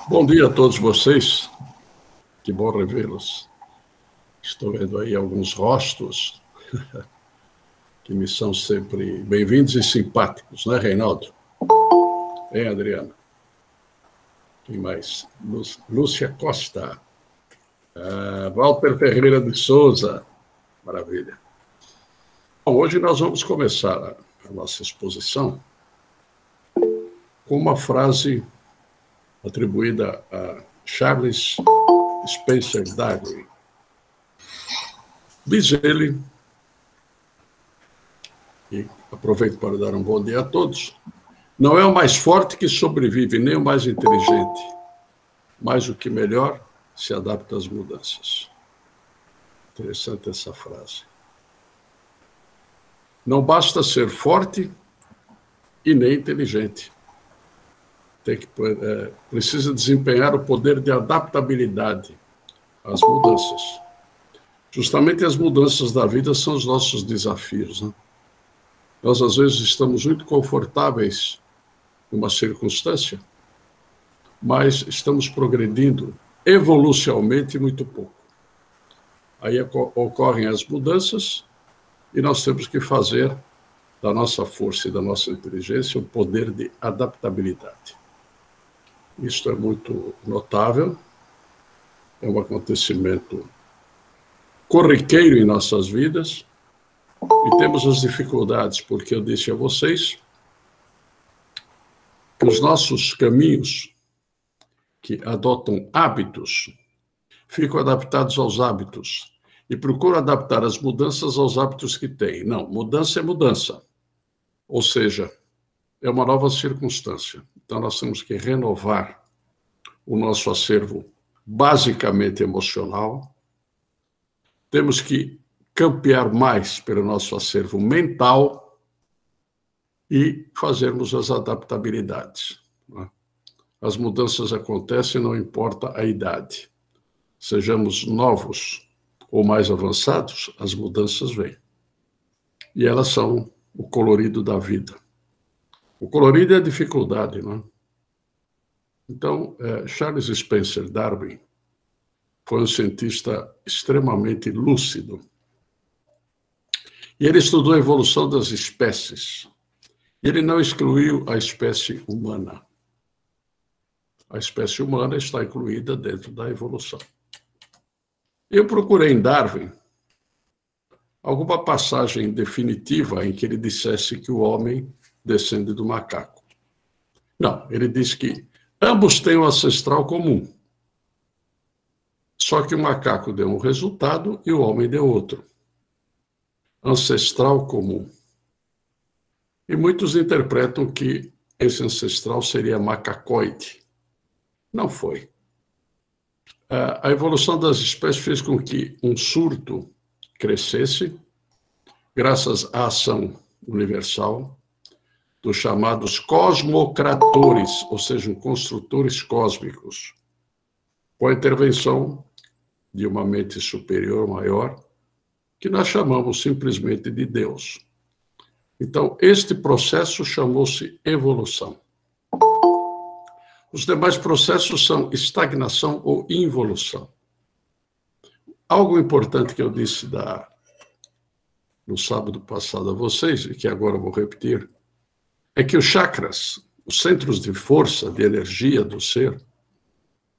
Bom dia a todos vocês, que bom revê-los. Estou vendo aí alguns rostos que me são sempre bem-vindos e simpáticos, né, Reinaldo? Hein, Adriana? Quem mais? Lúcia Costa. Walter Ferreira de Souza. Maravilha. Bom, hoje nós vamos começar a nossa exposição com uma frase atribuída a Charles Spencer Darwin. Diz ele, e aproveito para dar um bom dia a todos, não é o mais forte que sobrevive, nem o mais inteligente, mas o que melhor se adapta às mudanças. Interessante essa frase. Não basta ser forte e nem inteligente. Precisa desempenhar o poder de adaptabilidade às mudanças. Justamente as mudanças da vida são os nossos desafios, né? Nós, às vezes, estamos muito confortáveis numa circunstância, mas estamos progredindo evolucionalmente muito pouco. Aí ocorrem as mudanças e nós temos que fazer da nossa força e da nossa inteligência um poder de adaptabilidade. Isto é muito notável, é um acontecimento corriqueiro em nossas vidas, e temos as dificuldades, porque eu disse a vocês que os nossos caminhos que adotam hábitos ficam adaptados aos hábitos e procuram adaptar as mudanças aos hábitos que têm. Não, mudança é mudança, ou seja, é uma nova circunstância. Então nós temos que renovar o nosso acervo basicamente emocional, temos que campear mais pelo nosso acervo mental e fazermos as adaptabilidades. As mudanças acontecem, não importa a idade. Sejamos novos ou mais avançados, as mudanças vêm. E elas são o colorido da vida. O colorido é a dificuldade, não é? Então, Charles Spencer Darwin foi um cientista extremamente lúcido. E ele estudou a evolução das espécies. E ele não excluiu a espécie humana. A espécie humana está incluída dentro da evolução. Eu procurei em Darwin alguma passagem definitiva em que ele dissesse que o homem descende do macaco. Não, ele diz que ambos têm um ancestral comum. Só que o macaco deu um resultado e o homem deu outro. Ancestral comum. E muitos interpretam que esse ancestral seria macacoide. Não foi. A evolução das espécies fez com que um surto crescesse, graças à ação universal dos chamados cosmocratores, ou seja, construtores cósmicos, com a intervenção de uma mente superior maior, que nós chamamos simplesmente de Deus. Então, este processo chamou-se evolução. Os demais processos são estagnação ou involução. Algo importante que eu disse no sábado passado a vocês, e que agora eu vou repetir, é que os chakras, os centros de força, de energia do ser,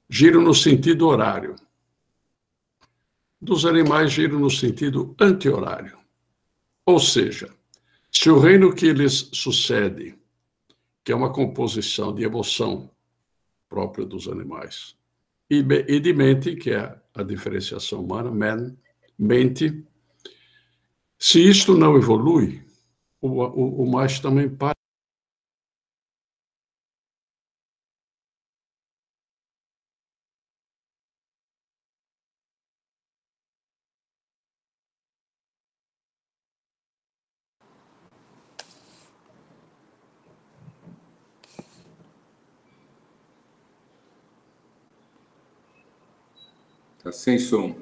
giram no sentido horário. Dos animais giram no sentido anti-horário. Ou seja, se o reino que lhes sucede, que é uma composição de emoção própria dos animais, e de mente, que é a diferenciação humana, mente, se isto não evolui, o mais também para. Está sem som.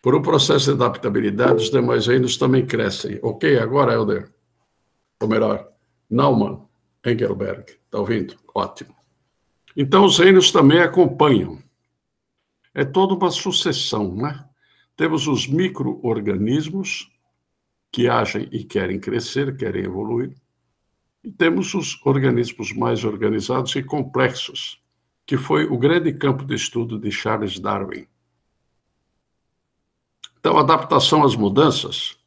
Por um processo de adaptabilidade, os demais reinos também crescem. Ok, agora, Helder? Ou melhor, Naumann, Engelberg. Está ouvindo? Ótimo. Então, os reinos também acompanham. É toda uma sucessão, né? Temos os micro-organismos que agem e querem crescer, querem evoluir. E temos os organismos mais organizados e complexos, que foi o grande campo de estudo de Charles Darwin. Então, a adaptação às mudanças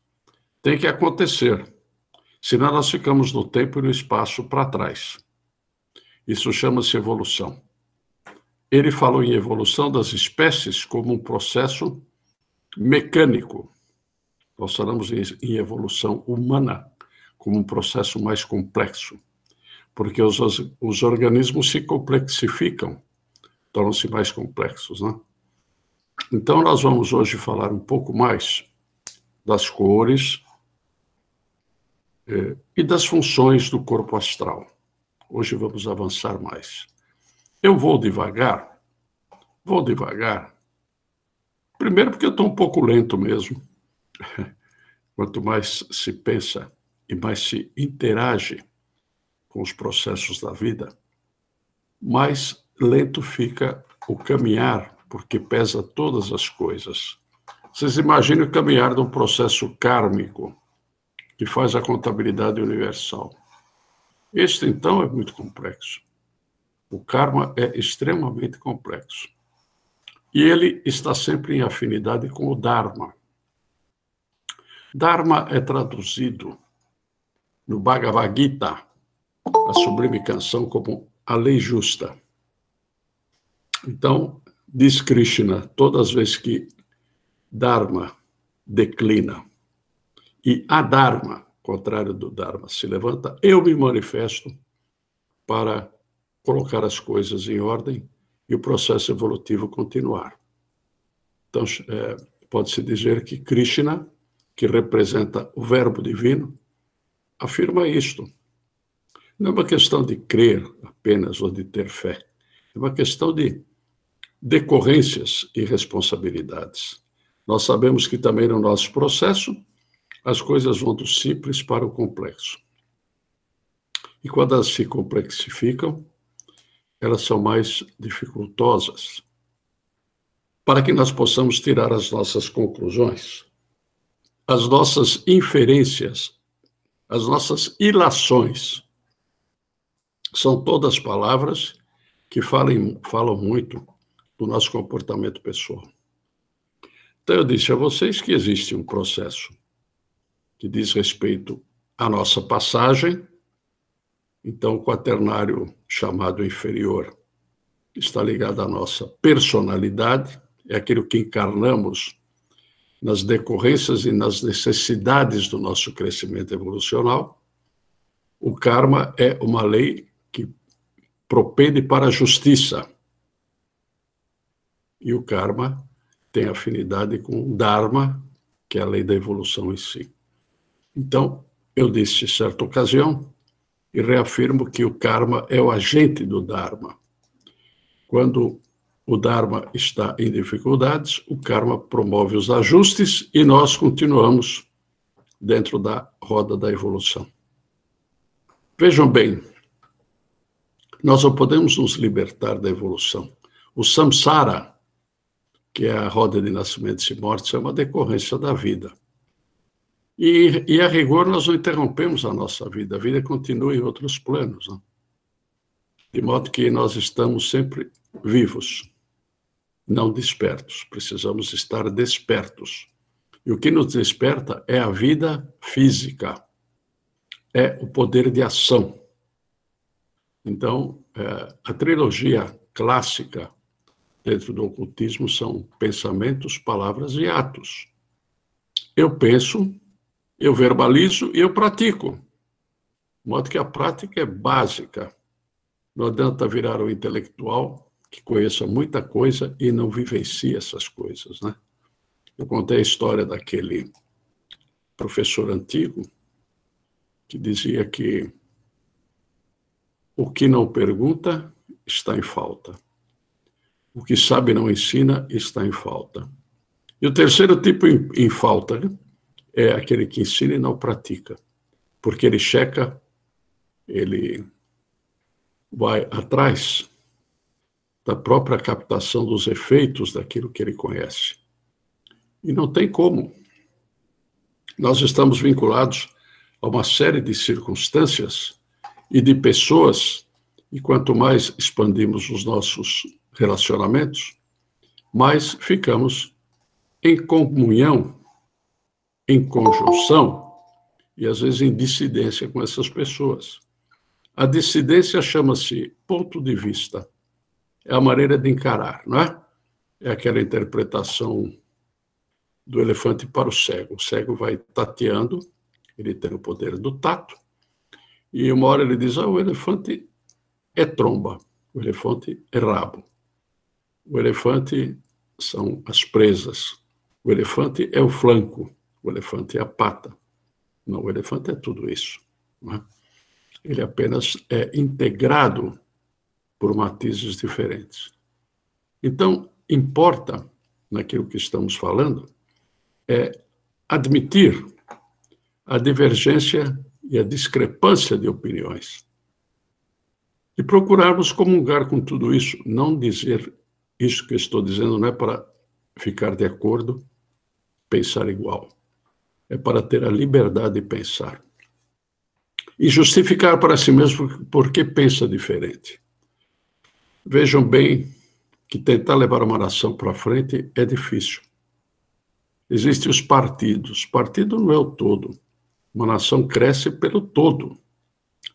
tem que acontecer, senão nós ficamos no tempo e no espaço para trás. Isso chama-se evolução. Ele falou em evolução das espécies como um processo mecânico. Nós falamos em evolução humana como um processo mais complexo, porque os organismos se complexificam, tornam-se mais complexos, né? Então, nós vamos hoje falar um pouco mais das cores e das funções do corpo astral. Hoje vamos avançar mais. Eu vou devagar. Primeiro porque eu estou um pouco lento mesmo. Quanto mais se pensa e mais se interage com os processos da vida, mais lento fica o caminhar, porque pesa todas as coisas. Vocês imaginem o caminhar de um processo kármico que faz a contabilidade universal. Este, então, é muito complexo. O karma é extremamente complexo. E ele está sempre em afinidade com o Dharma. Dharma é traduzido no Bhagavad Gita, a sublime canção, como a lei justa. Então, diz Krishna, todas as vezes que Dharma declina e Adharma, contrário do Dharma, se levanta, eu me manifesto para colocar as coisas em ordem e o processo evolutivo continuar. Então, pode-se dizer que Krishna, que representa o verbo divino, afirma isto. Não é uma questão de crer apenas ou de ter fé. É uma questão de decorrências e responsabilidades. Nós sabemos que também no nosso processo as coisas vão do simples para o complexo. E quando elas se complexificam, elas são mais dificultosas. Para que nós possamos tirar as nossas conclusões, as nossas inferências, as nossas ilações, são todas palavras que falam muito do nosso comportamento pessoal. Então, eu disse a vocês que existe um processo que diz respeito à nossa passagem. Então, o quaternário chamado inferior está ligado à nossa personalidade, é aquilo que encarnamos nas decorrências e nas necessidades do nosso crescimento evolucional. O karma é uma lei que propende para a justiça. E o karma tem afinidade com o dharma, que é a lei da evolução em si. Então, eu disse em certa ocasião, e reafirmo que o karma é o agente do dharma. Quando o dharma está em dificuldades, o karma promove os ajustes e nós continuamos dentro da roda da evolução. Vejam bem, nós não podemos nos libertar da evolução. O samsara, que é a roda de nascimentos e mortes, é uma decorrência da vida. E a rigor, nós não interrompemos a nossa vida. A vida continua em outros planos, né? De modo que nós estamos sempre vivos, não despertos. Precisamos estar despertos. E o que nos desperta é a vida física, é o poder de ação. Então, a trilogia clássica dentro do ocultismo são pensamentos, palavras e atos. Eu penso, eu verbalizo e eu pratico. De modo que a prática é básica. Não adianta virar um intelectual que conheça muita coisa e não vivencie essas coisas, né? Eu contei a história daquele professor antigo que dizia que o que não pergunta está em falta. O que sabe não ensina está em falta. E o terceiro tipo em falta, né, é aquele que ensina e não pratica. Porque ele checa, ele vai atrás da própria captação dos efeitos daquilo que ele conhece. E não tem como. Nós estamos vinculados a uma série de circunstâncias e de pessoas, e quanto mais expandimos os nossos relacionamentos, mais ficamos em comunhão, em conjunção, e às vezes em dissidência com essas pessoas. A dissidência chama-se ponto de vista. É a maneira de encarar, não é? É aquela interpretação do elefante para o cego. O cego vai tateando, ele tem o poder do tato, e uma hora ele diz, o elefante é tromba, o elefante é rabo, o elefante são as presas, o elefante é o flanco, o elefante é a pata. Não, o elefante é tudo isso. Não é? Ele apenas é integrado por matizes diferentes. Então, importa, naquilo que estamos falando, é admitir a divergência e a discrepância de opiniões. E procurarmos comungar com tudo isso. Não dizer isso que estou dizendo não é para ficar de acordo, pensar igual. É para ter a liberdade de pensar. E justificar para si mesmo por que pensa diferente. Vejam bem que tentar levar uma nação para frente é difícil. Existem os partidos. Partido não é o todo. Uma nação cresce pelo todo.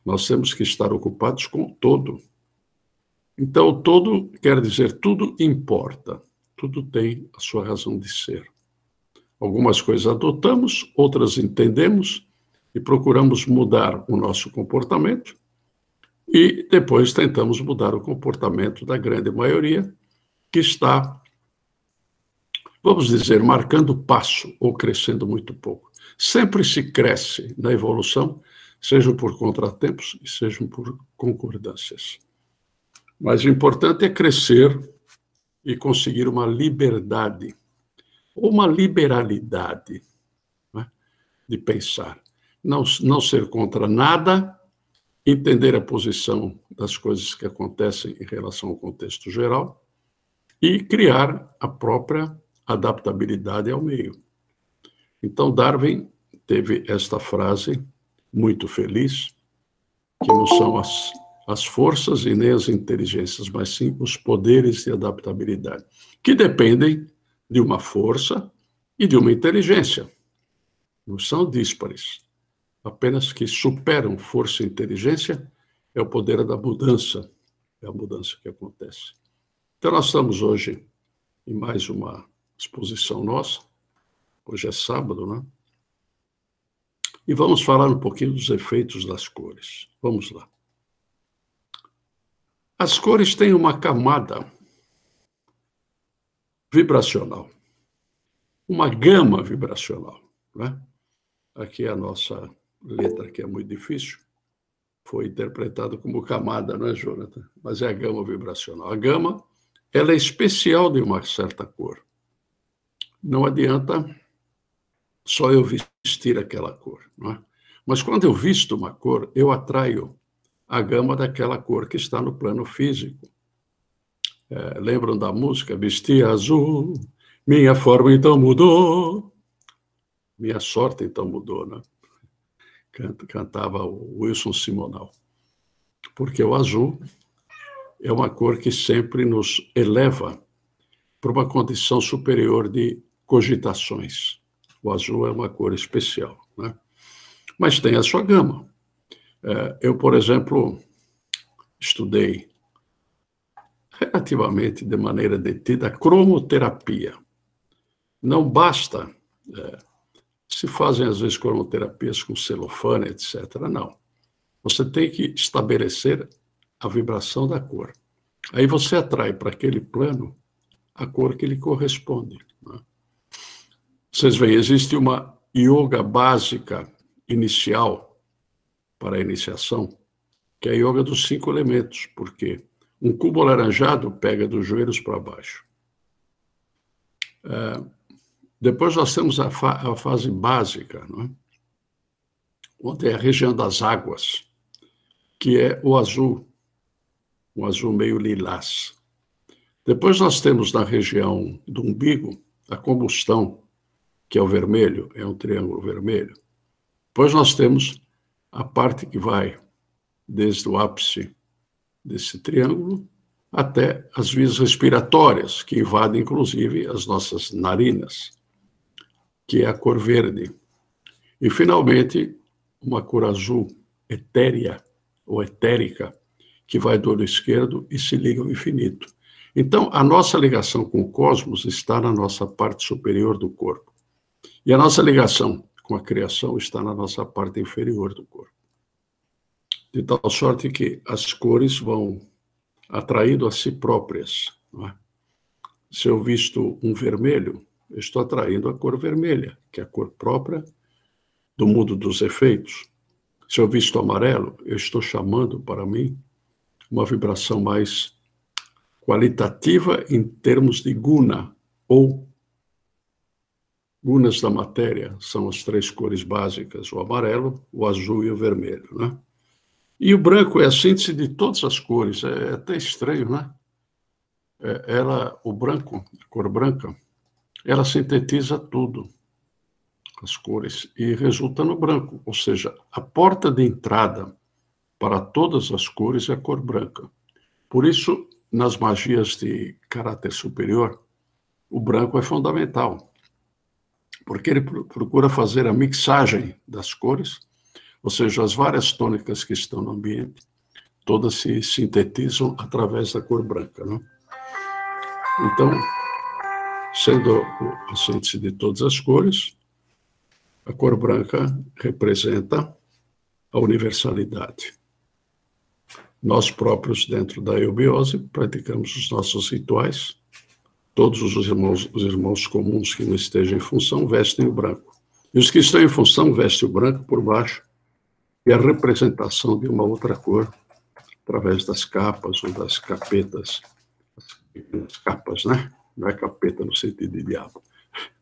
Nós temos que estar ocupados com o todo. Então, o todo quer dizer tudo importa. Tudo tem a sua razão de ser. Algumas coisas adotamos, outras entendemos e procuramos mudar o nosso comportamento e depois tentamos mudar o comportamento da grande maioria que está, vamos dizer, marcando passo ou crescendo muito pouco. Sempre se cresce na evolução, sejam por contratempos e sejam por concordâncias. Mas o importante é crescer e conseguir uma liberdade, ou uma liberalidade, né, de pensar. Não ser contra nada, entender a posição das coisas que acontecem em relação ao contexto geral e criar a própria adaptabilidade ao meio. Então, Darwin teve esta frase muito feliz, que não são as forças e nem as inteligências, mas sim os poderes de adaptabilidade, que dependem de uma força e de uma inteligência. Não são díspares. Apenas que superam força e inteligência é o poder da mudança. É a mudança que acontece. Então, nós estamos hoje em mais uma exposição nossa. Hoje é sábado, né? E vamos falar um pouquinho dos efeitos das cores. Vamos lá. As cores têm uma camada vibracional, uma gama vibracional, né? Aqui é a nossa letra, que é muito difícil, foi interpretado como camada, não é, Jonathan? Mas é a gama vibracional. A gama, ela é especial de uma certa cor. Não adianta só eu vestir aquela cor, não é? Mas quando eu visto uma cor, eu atraio a gama daquela cor que está no plano físico. Lembram da música? Vestir azul, minha forma então mudou, minha sorte então mudou, né? Cantava o Wilson Simonal. Porque o azul é uma cor que sempre nos eleva para uma condição superior de cogitações. O azul é uma cor especial, né? Mas tem a sua gama. Eu, por exemplo, estudei relativamente de maneira detida a cromoterapia. Não basta, se fazem às vezes cromoterapias com celofane, etc. Não. Você tem que estabelecer a vibração da cor. Aí você atrai para aquele plano a cor que lhe corresponde, né? Vocês veem, existe uma yoga básica inicial para a iniciação, que é a yoga dos 5 elementos, porque um cubo alaranjado pega dos joelhos para baixo. Depois nós temos a fase básica, não é? Onde é a região das águas, que é o azul. um azul meio lilás. Depois nós temos na região do umbigo a combustão, que é o vermelho, é um triângulo vermelho. Depois nós temos a parte que vai desde o ápice desse triângulo até as vias respiratórias, que invadem inclusive as nossas narinas, que é a cor verde. E, finalmente, uma cor azul etérea ou etérica, que vai do olho esquerdo e se liga ao infinito. Então, a nossa ligação com o cosmos está na nossa parte superior do corpo. E a nossa ligação com a criação está na nossa parte inferior do corpo. De tal sorte que as cores vão atraindo a si próprias. Não é? Se eu visto um vermelho, eu estou atraindo a cor vermelha, que é a cor própria do mundo dos efeitos. Se eu visto amarelo, eu estou chamando para mim uma vibração mais qualitativa em termos de guna, ou gunas da matéria, são as 3 cores básicas, o amarelo, o azul e o vermelho, né? E o branco é a síntese de todas as cores, é até estranho, né? O branco, a cor branca, ela sintetiza tudo, as cores, e resulta no branco, ou seja, a porta de entrada para todas as cores é a cor branca. Por isso, nas magias de caráter superior, o branco é fundamental, porque ele procura fazer a mixagem das cores, ou seja, as várias tônicas que estão no ambiente, todas se sintetizam através da cor branca, né? Então, sendo a síntese de todas as cores, a cor branca representa a universalidade. Nós próprios, dentro da eubiose, praticamos os nossos rituais. Todos os irmãos comuns que não estejam em função vestem o branco. E os que estão em função vestem o branco por baixo, e a representação de uma outra cor, através das capas ou das capetas. As capas, né? Não é capeta no sentido de diabo.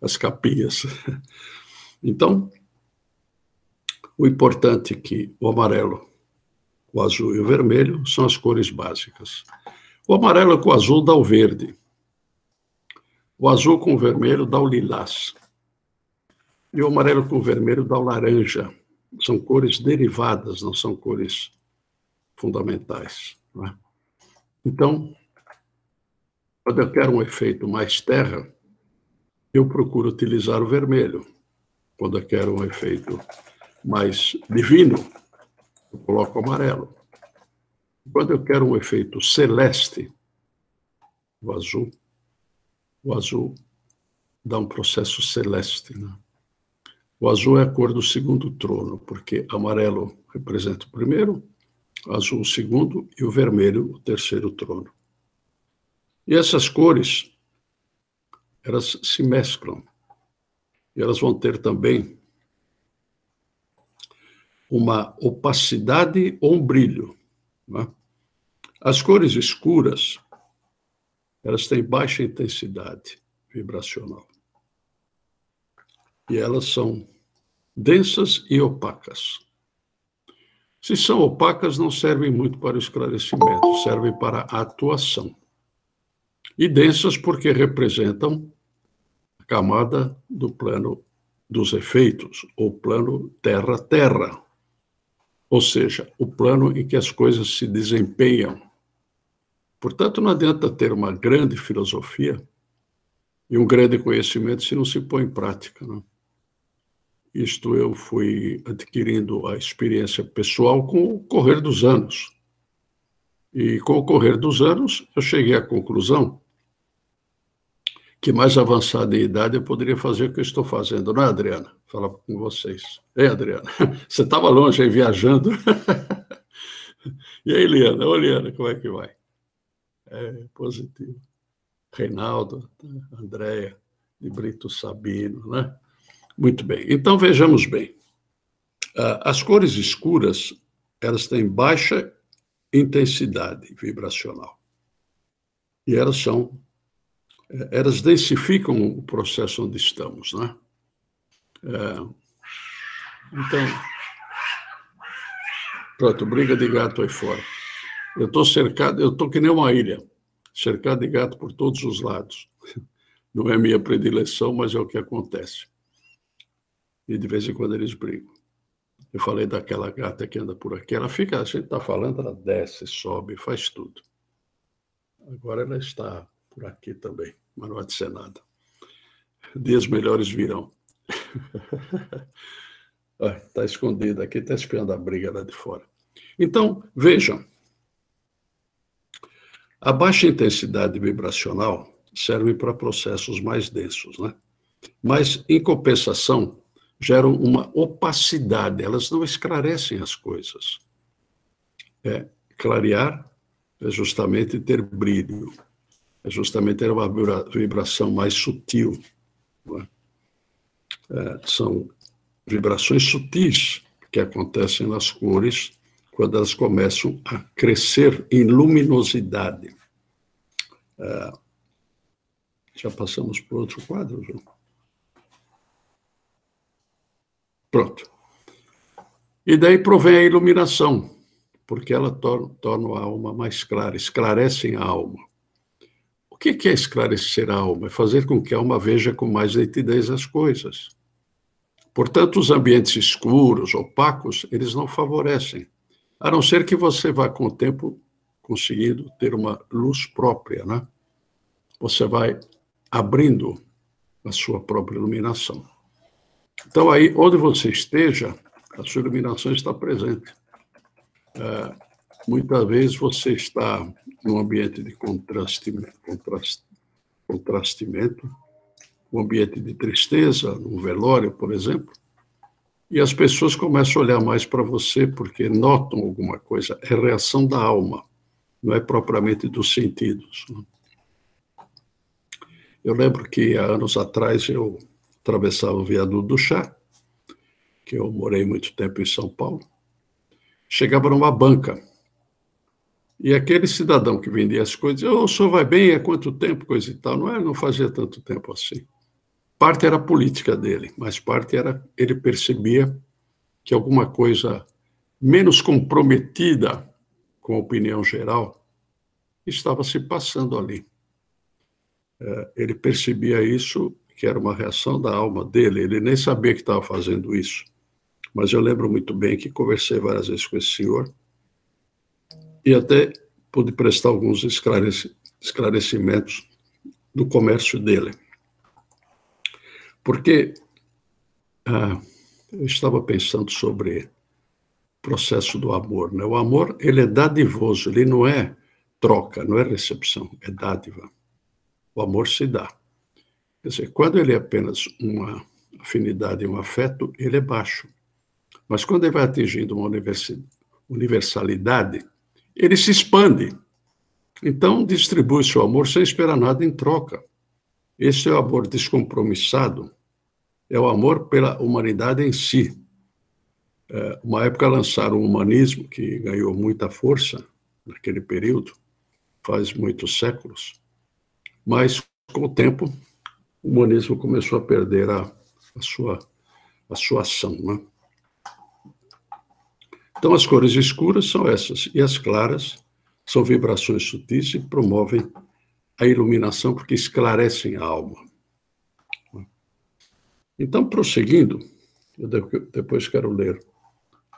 As capinhas. Então, o importante é que o amarelo, o azul e o vermelho são as cores básicas. O amarelo com o azul dá o verde. O azul com o vermelho dá o lilás. E o amarelo com o vermelho dá o laranja. São cores derivadas, não são cores fundamentais. Não é? Então, quando eu quero um efeito mais terra, eu procuro utilizar o vermelho. Quando eu quero um efeito mais divino, eu coloco o amarelo. Quando eu quero um efeito celeste, o azul dá um processo celeste, né? O azul é a cor do segundo trono, porque amarelo representa o primeiro, azul o segundo e o vermelho o terceiro trono. E essas cores, elas se mesclam. E elas vão ter também uma opacidade ou um brilho, né? As cores escuras, elas têm baixa intensidade vibracional. E elas são densas e opacas. Se são opacas, não servem muito para o esclarecimento, servem para a atuação. E densas porque representam a camada do plano dos efeitos, ou plano terra-terra. Ou seja, o plano em que as coisas se desempenham. Portanto, não adianta ter uma grande filosofia e um grande conhecimento se não se põe em prática, não? Isto eu fui adquirindo a experiência pessoal com o correr dos anos. E com o correr dos anos, eu cheguei à conclusão que mais avançada em idade eu poderia fazer o que eu estou fazendo, não é, Adriana? Falar com vocês. Ei, Adriana, você estava longe aí viajando. E aí, Liana? Ô, Liana, como é que vai? É, positivo. Reinaldo, Andréia, de Brito Sabino, né? Muito bem. Então, vejamos bem. As cores escuras, elas têm baixa intensidade vibracional. E elas densificam o processo onde estamos, né? Então, pronto, briga de gato aí fora. Eu estou cercado, eu estou que nem uma ilha, cercado de gato por todos os lados. Não é minha predileção, mas é o que acontece. E de vez em quando eles brigam. Eu falei daquela gata que anda por aqui, ela fica, a gente está falando, ela desce, sobe, faz tudo. Agora ela está por aqui também, mas não há de ser nada. Dias melhores virão. Está escondida aqui, está espiando a briga lá de fora. Então, vejam, a baixa intensidade vibracional serve para processos mais densos, né? Mas, em compensação, geram uma opacidade, elas não esclarecem as coisas. Clarear é justamente ter brilho, é justamente ter uma vibração mais sutil. Né? São vibrações sutis que acontecem nas cores quando elas começam a crescer em luminosidade. Já passamos para outro quadro, João? Pronto. E daí provém a iluminação, porque ela torna a alma mais clara, esclarecem a alma. O que é esclarecer a alma? É fazer com que a alma veja com mais nitidez as coisas. Portanto, os ambientes escuros, opacos, eles não favorecem, a não ser que você vá, com o tempo, conseguindo ter uma luz própria, né? Você vai abrindo a sua própria iluminação. Então, aí, onde você esteja, a sua iluminação está presente. Muitas vezes você está num ambiente de contrastimento, um ambiente de tristeza, num velório, por exemplo, e as pessoas começam a olhar mais para você porque notam alguma coisa. É reação da alma, não é propriamente dos sentidos. Eu lembro que há anos atrás eu atravessava o Viaduto do Chá, que eu morei muito tempo em São Paulo, chegava numa banca, e aquele cidadão que vendia as coisas, o senhor vai bem, há quanto tempo, coisa e tal, não fazia tanto tempo assim. Parte era a política dele, mas parte era, ele percebia que alguma coisa menos comprometida com a opinião geral estava se passando ali. Ele percebia isso, que era uma reação da alma dele, ele nem sabia que estava fazendo isso. Mas eu lembro muito bem que conversei várias vezes com esse senhor e até pude prestar alguns esclarecimentos do comércio dele. Porque eu estava pensando sobre o processo do amor, né? O amor, ele é dadivoso, ele não é troca, não é recepção, é dádiva. O amor se dá. Quer dizer, quando ele é apenas uma afinidade, um afeto, ele é baixo. Mas quando ele vai atingindo uma universalidade, ele se expande. Então, distribui seu amor sem esperar nada em troca. Esse é o amor descompromissado, é o amor pela humanidade em si. Uma época lançaram o humanismo, que ganhou muita força naquele período, faz muitos séculos, mas, com o tempo, o humanismo começou a perder a sua ação, né? Então, as cores escuras são essas, e as claras são vibrações sutis e promovem a iluminação porque esclarecem a alma. Então, prosseguindo, eu depois quero ler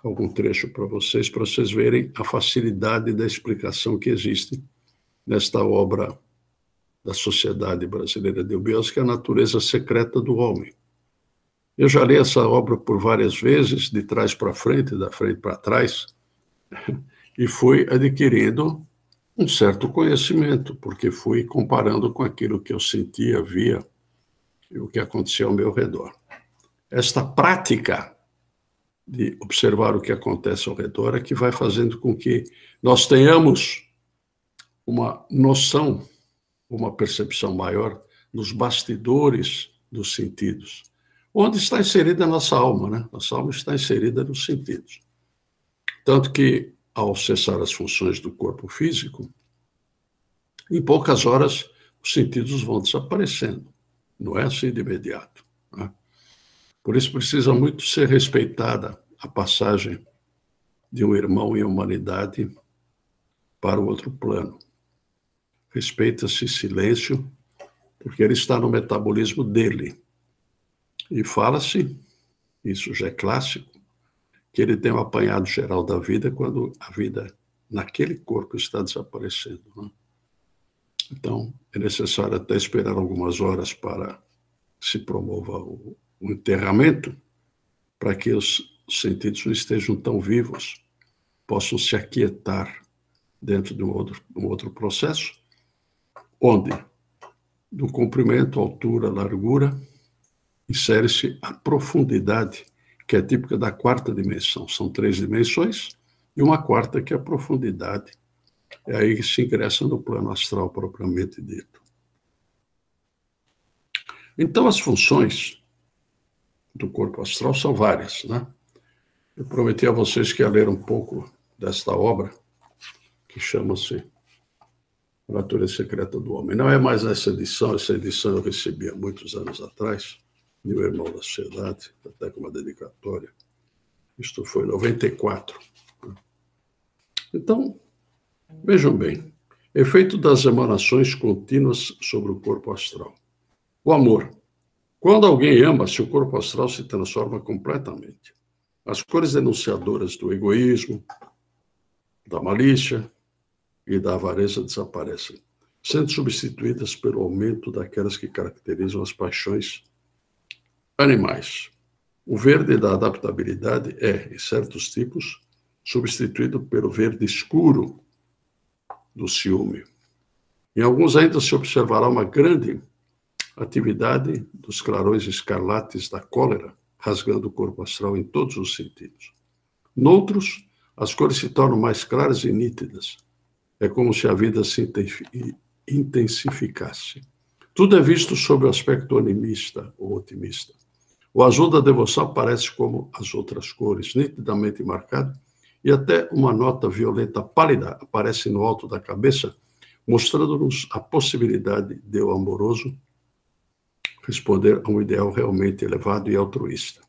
algum trecho para vocês verem a facilidade da explicação que existe nesta obra da Sociedade Brasileira de Eubiose, que é a natureza secreta do homem. Eu já li essa obra por várias vezes, de trás para frente, da frente para trás, e fui adquirindo um certo conhecimento, porque fui comparando com aquilo que eu sentia, via, e o que acontecia ao meu redor. Esta prática de observar o que acontece ao redor é que vai fazendo com que nós tenhamos uma noção, uma percepção maior nos bastidores dos sentidos, onde está inserida a nossa alma, né? Nossa alma está inserida nos sentidos. Tanto que, ao cessar as funções do corpo físico, em poucas horas os sentidos vão desaparecendo. Não é assim de imediato, né? Por isso precisa muito ser respeitada a passagem de um irmão em humanidade para o outro plano. Respeita-se silêncio, porque ele está no metabolismo dele. E fala-se, isso já é clássico, que ele tem um apanhado geral da vida quando a vida naquele corpo está desaparecendo. Né? Então, é necessário até esperar algumas horas para se promova o enterramento, para que os sentidos não estejam tão vivos, possam se aquietar dentro de um outro processo, onde, do comprimento, altura, largura, insere-se a profundidade, que é típica da quarta dimensão. São 3 dimensões, e uma quarta que é a profundidade. É aí que se ingressa no plano astral propriamente dito. Então, as funções do corpo astral são várias, né? Eu prometi a vocês que ia ler um pouco desta obra, que chama-se A Natureza Secreta do Homem. Não é mais essa edição eu recebi há muitos anos atrás, de meu irmão da sociedade, até com uma dedicatória. Isto foi em 94. Então, vejam bem, efeito das emanações contínuas sobre o corpo astral. O amor. Quando alguém ama, seu corpo astral se transforma completamente. As cores denunciadoras do egoísmo, da malícia e da avareza desaparecem, sendo substituídas pelo aumento daquelas que caracterizam as paixões animais. O verde da adaptabilidade é, em certos tipos, substituído pelo verde escuro do ciúme. Em alguns ainda se observará uma grande atividade dos clarões escarlates da cólera, rasgando o corpo astral em todos os sentidos. Noutros, as cores se tornam mais claras e nítidas. É como se a vida se intensificasse. Tudo é visto sob o aspecto animista ou otimista. O azul da devoção aparece como as outras cores, nitidamente marcado, e até uma nota violeta pálida aparece no alto da cabeça, mostrando-nos a possibilidade de o amoroso responder a um ideal realmente elevado e altruísta.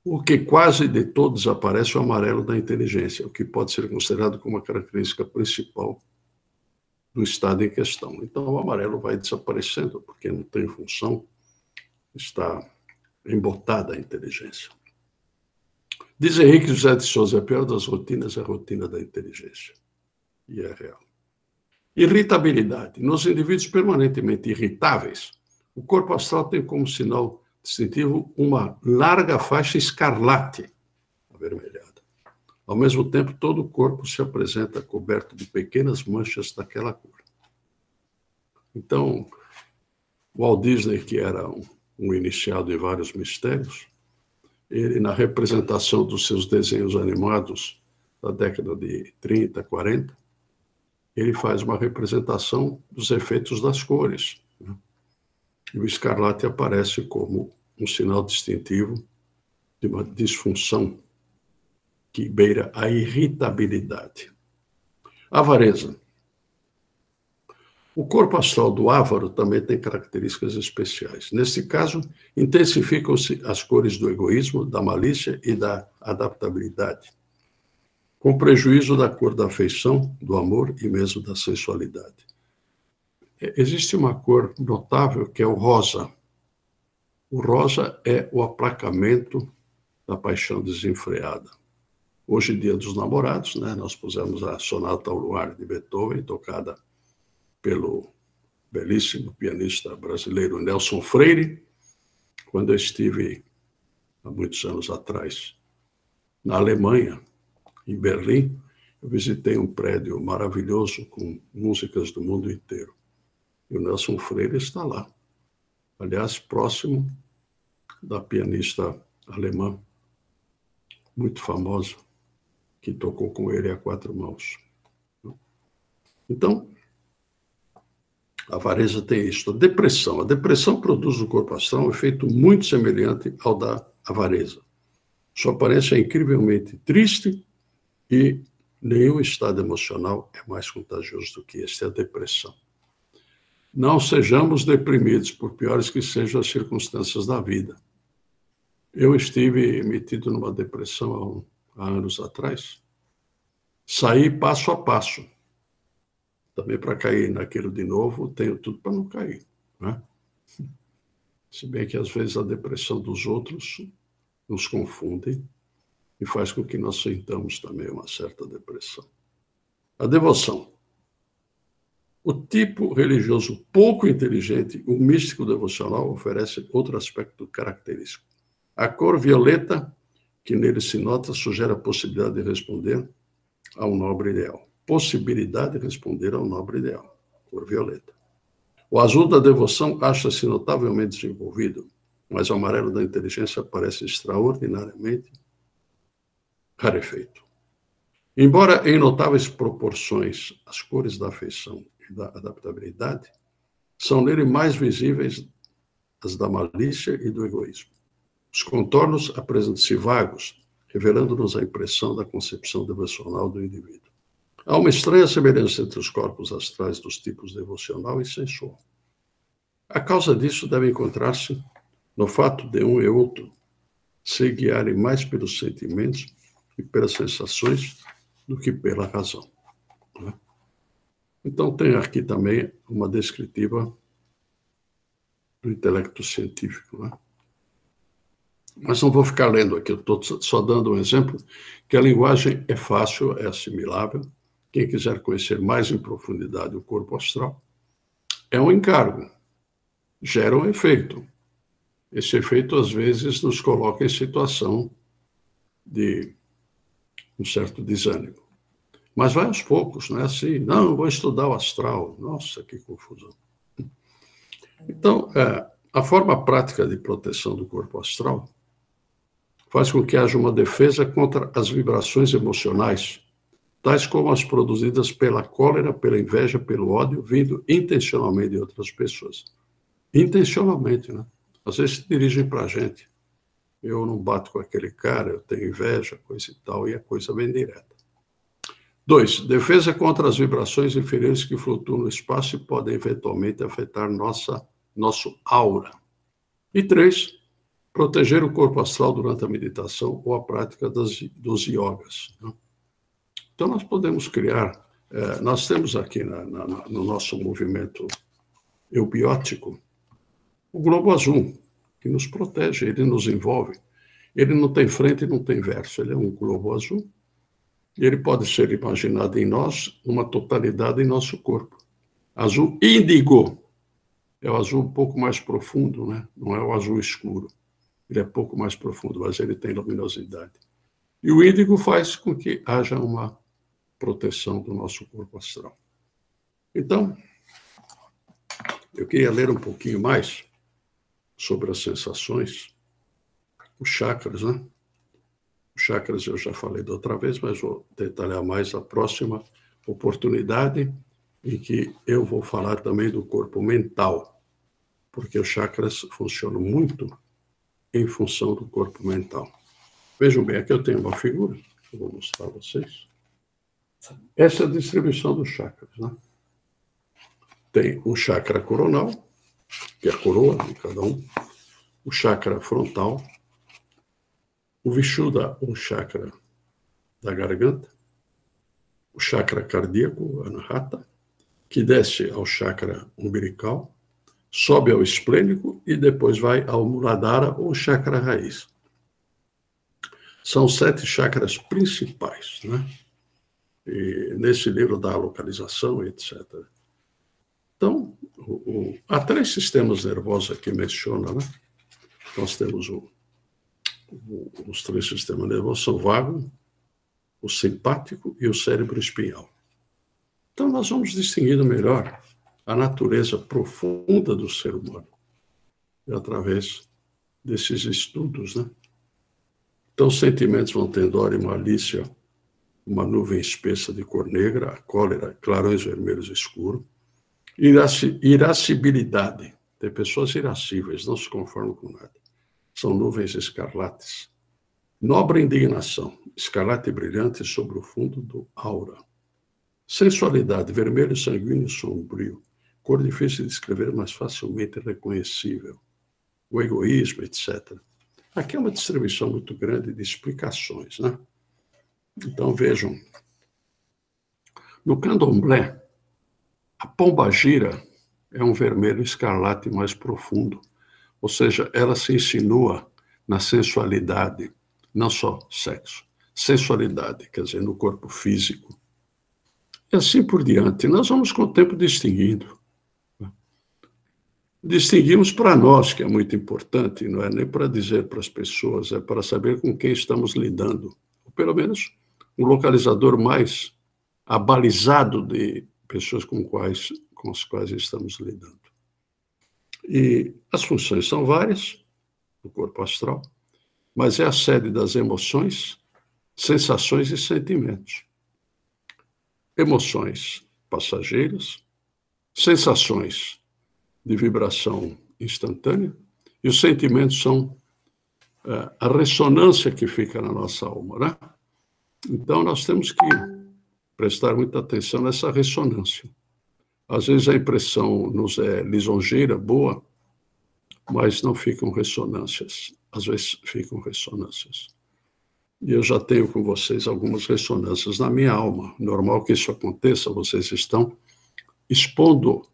O que quase de todo desaparece é o amarelo da inteligência, o que pode ser considerado como a característica principal do estado em questão. Então, o amarelo vai desaparecendo, porque não tem função, está embotada a inteligência. Diz Henrique José de Souza, a pior das rotinas é a rotina da inteligência. E é real. Irritabilidade. Nos indivíduos permanentemente irritáveis, o corpo astral tem como sinal distintivo uma larga faixa escarlate, avermelhada. Ao mesmo tempo, todo o corpo se apresenta coberto de pequenas manchas daquela cor. Então, Walt Disney, que era um iniciado em vários mistérios, ele, na representação dos seus desenhos animados da década de 30, 40, ele faz uma representação dos efeitos das cores. E o escarlate aparece como um sinal distintivo de uma disfunção que beira a irritabilidade. Avareza. O corpo astral do ávaro também tem características especiais. Nesse caso, intensificam-se as cores do egoísmo, da malícia e da adaptabilidade, com prejuízo da cor da afeição, do amor e mesmo da sensualidade. Existe uma cor notável que é o rosa. O rosa é o aplacamento da paixão desenfreada. Hoje, dia dos namorados, né, nós pusemos a Sonata ao Luar de Beethoven, tocada pelo belíssimo pianista brasileiro Nelson Freire. Quando eu estive, há muitos anos atrás, na Alemanha, em Berlim, eu visitei um prédio maravilhoso com músicas do mundo inteiro. E o Nelson Freire está lá. Aliás, próximo da pianista alemã, muito famosa, que tocou com ele a 4 mãos. Então, a avareza tem isso. A depressão produz no corpo astral um efeito muito semelhante ao da avareza. Sua aparência é incrivelmente triste e nenhum estado emocional é mais contagioso do que este, a depressão. Não sejamos deprimidos, por piores que sejam as circunstâncias da vida. Eu estive metido numa depressão há anos atrás, sair passo a passo. Também para cair naquilo de novo, tenho tudo para não cair, né? Se bem que às vezes a depressão dos outros nos confunde e faz com que nós sintamos também uma certa depressão. A devoção. O tipo religioso pouco inteligente, o místico devocional, oferece outro aspecto característico. A cor violeta, que nele se nota, sugere a possibilidade de responder ao nobre ideal. Possibilidade de responder ao nobre ideal. Cor violeta. O azul da devoção acha-se notavelmente desenvolvido, mas o amarelo da inteligência parece extraordinariamente rarefeito. Embora em notáveis proporções as cores da afeição e da adaptabilidade, são nele mais visíveis as da malícia e do egoísmo. Os contornos apresentam-se vagos, revelando-nos a impressão da concepção devocional do indivíduo. Há uma estranha semelhança entre os corpos astrais dos tipos devocional e sensual. A causa disso deve encontrar-se no fato de um e outro se guiarem mais pelos sentimentos e pelas sensações do que pela razão. Então, tem aqui também uma descritiva do intelecto científico, né? Mas não vou ficar lendo aqui, eu estou só dando um exemplo, que a linguagem é fácil, é assimilável. Quem quiser conhecer mais em profundidade o corpo astral, é um encargo, gera um efeito. Esse efeito, às vezes, nos coloca em situação de um certo desânimo. Mas vai aos poucos, não é assim, não, vou estudar o astral. Nossa, que confusão. Então, a forma prática de proteção do corpo astral faz com que haja uma defesa contra as vibrações emocionais, tais como as produzidas pela cólera, pela inveja, pelo ódio, vindo intencionalmente de outras pessoas. Intencionalmente, né? Às vezes se dirigem para a gente. Eu não bato com aquele cara, eu tenho inveja, coisa e tal, e a coisa vem direta. 2. Defesa contra as vibrações inferiores que flutuam no espaço e podem eventualmente afetar nosso aura. E 3. Proteger o corpo astral durante a meditação ou a prática dos yogas, né? Então, nós podemos criar, nós temos aqui no nosso movimento eubiótico o globo azul, que nos protege, ele nos envolve. Ele não tem frente e não tem verso, ele é um globo azul. E ele pode ser imaginado em nós, uma totalidade em nosso corpo. Azul índigo é o azul um pouco mais profundo, né? Não é o azul escuro. Ele é pouco mais profundo, mas ele tem luminosidade. E o índigo faz com que haja uma proteção do nosso corpo astral. Então, eu queria ler um pouquinho mais sobre as sensações, os chakras, né? Os chakras eu já falei da outra vez, mas vou detalhar mais a próxima oportunidade, em que eu vou falar também do corpo mental, porque os chakras funcionam muito em função do corpo mental. Vejam bem, aqui eu tenho uma figura, que eu vou mostrar a vocês. Essa é a distribuição dos chakras, né? Tem o chakra coronal, que é a coroa de cada um, o chakra frontal, o Vishuddha, o chakra da garganta, o chakra cardíaco, o Anahata, que desce ao chakra umbilical, sobe ao esplênico e depois vai ao Muladhara, ou chakra raiz. São 7 chakras principais, né? E nesse livro dá a localização, etc. Então, há 3 sistemas nervosos aqui menciona, né? Nós temos os 3 sistemas nervosos, são o vago, o simpático e o cérebro espinhal. Então, nós vamos distinguindo melhor a natureza profunda do ser humano, através desses estudos, né? Então, os sentimentos vão tendo ódio e malícia, uma nuvem espessa de cor negra, a cólera, clarões vermelhos escuros, irascibilidade, tem pessoas irascíveis, não se conformam com nada, são nuvens escarlates. Nobre indignação, escarlate brilhante sobre o fundo do aura. Sensualidade, vermelho sanguíneo sombrio, cor difícil de escrever, mas facilmente reconhecível. O egoísmo, etc. Aqui é uma distribuição muito grande de explicações, né? Então, vejam, No candomblé, a pombagira é um vermelho escarlate mais profundo, ou seja, ela se insinua na sensualidade, não só sexo, sensualidade, quer dizer, no corpo físico. E assim por diante. Nós vamos com o tempo distinguindo. Distinguimos para nós, que é muito importante, não é nem para dizer para as pessoas, é para saber com quem estamos lidando. Ou pelo menos um localizador mais abalizado de pessoas com as quais estamos lidando. E as funções são várias do corpo astral, mas é a sede das emoções, sensações e sentimentos. Emoções passageiras, sensações de vibração instantânea, e os sentimentos são a ressonância que fica na nossa alma, né? Então, nós temos que prestar muita atenção nessa ressonância. Às vezes a impressão nos é lisonjeira, boa, mas não ficam ressonâncias. Às vezes ficam ressonâncias. E eu já tenho com vocês algumas ressonâncias na minha alma. Normal que isso aconteça, vocês estão expondo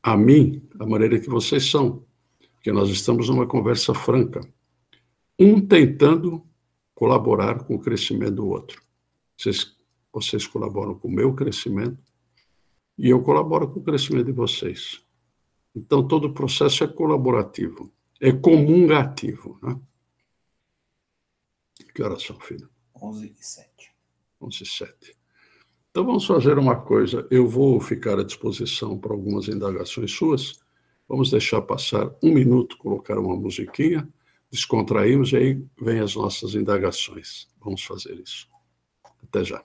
a mim a maneira que vocês são, porque nós estamos numa conversa franca, um tentando colaborar com o crescimento do outro. Vocês colaboram com o meu crescimento e eu colaboro com o crescimento de vocês. Então, todo o processo é colaborativo, é comungativo. Né? Que horas são, filho? 11h07. 11h07. Então, vamos fazer uma coisa. Eu vou ficar à disposição para algumas indagações suas. Vamos deixar passar 1 minuto, colocar uma musiquinha, descontraímos e aí vem as nossas indagações. Vamos fazer isso. Até já.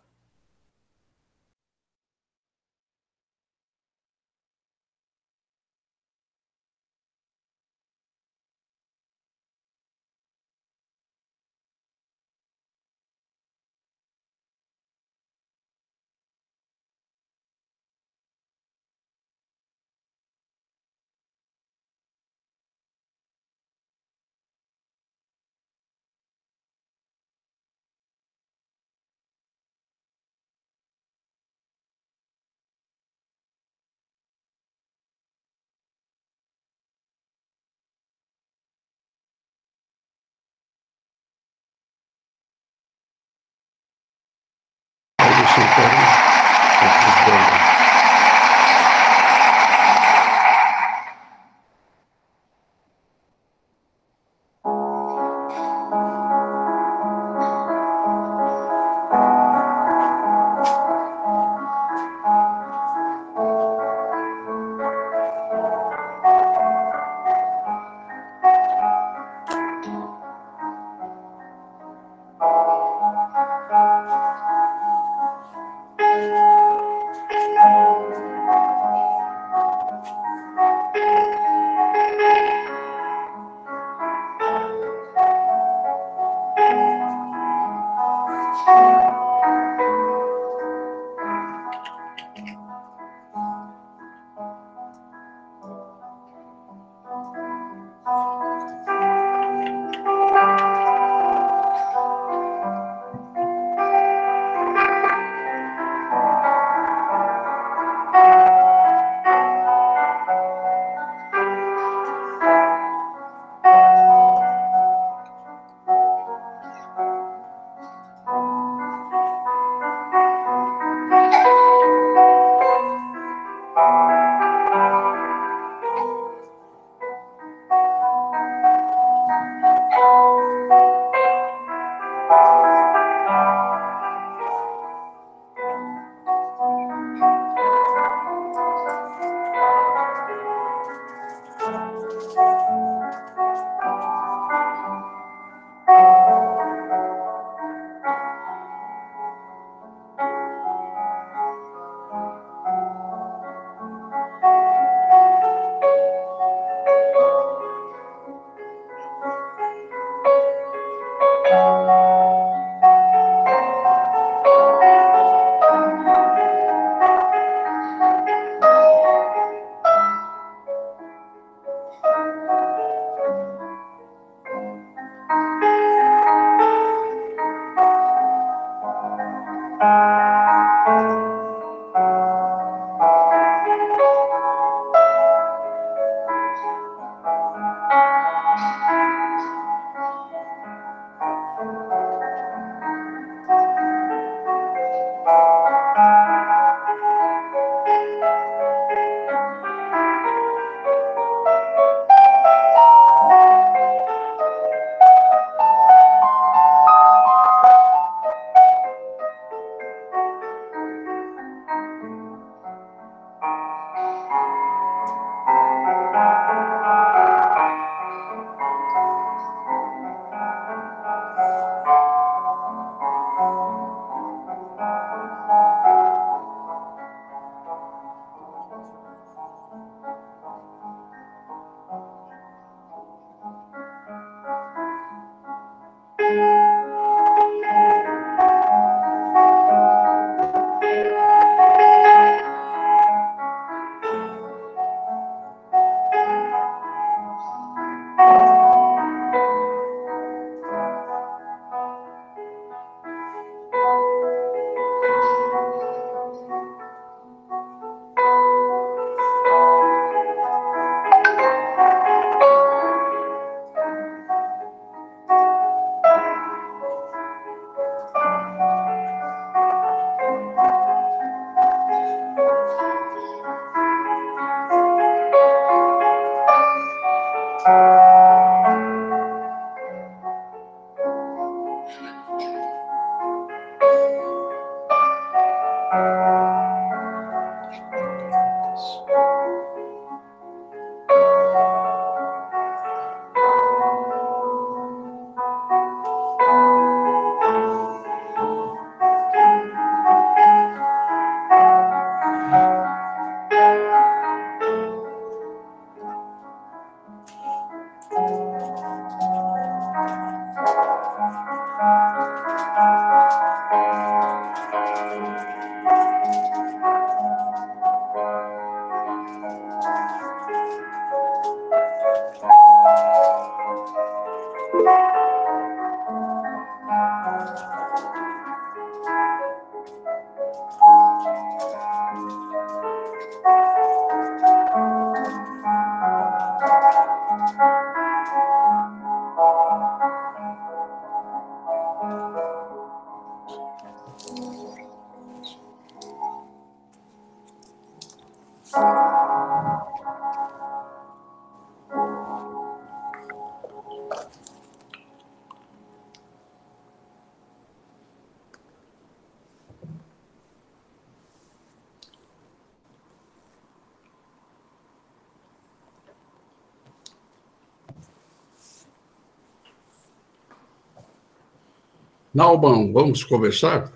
Nauman, vamos conversar?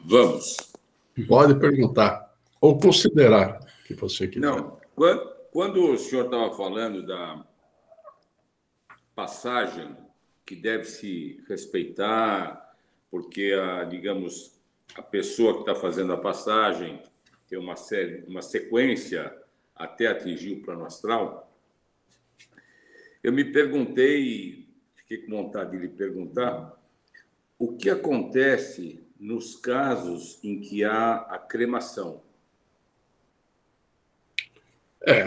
Vamos. Pode perguntar, ou considerar, que você quiser. Não, quando o senhor estava falando da passagem que deve se respeitar, porque, digamos, a pessoa que está fazendo a passagem tem uma sequência até atingir o plano astral, eu me perguntei, fiquei com vontade de lhe perguntar, o que acontece nos casos em que há a cremação?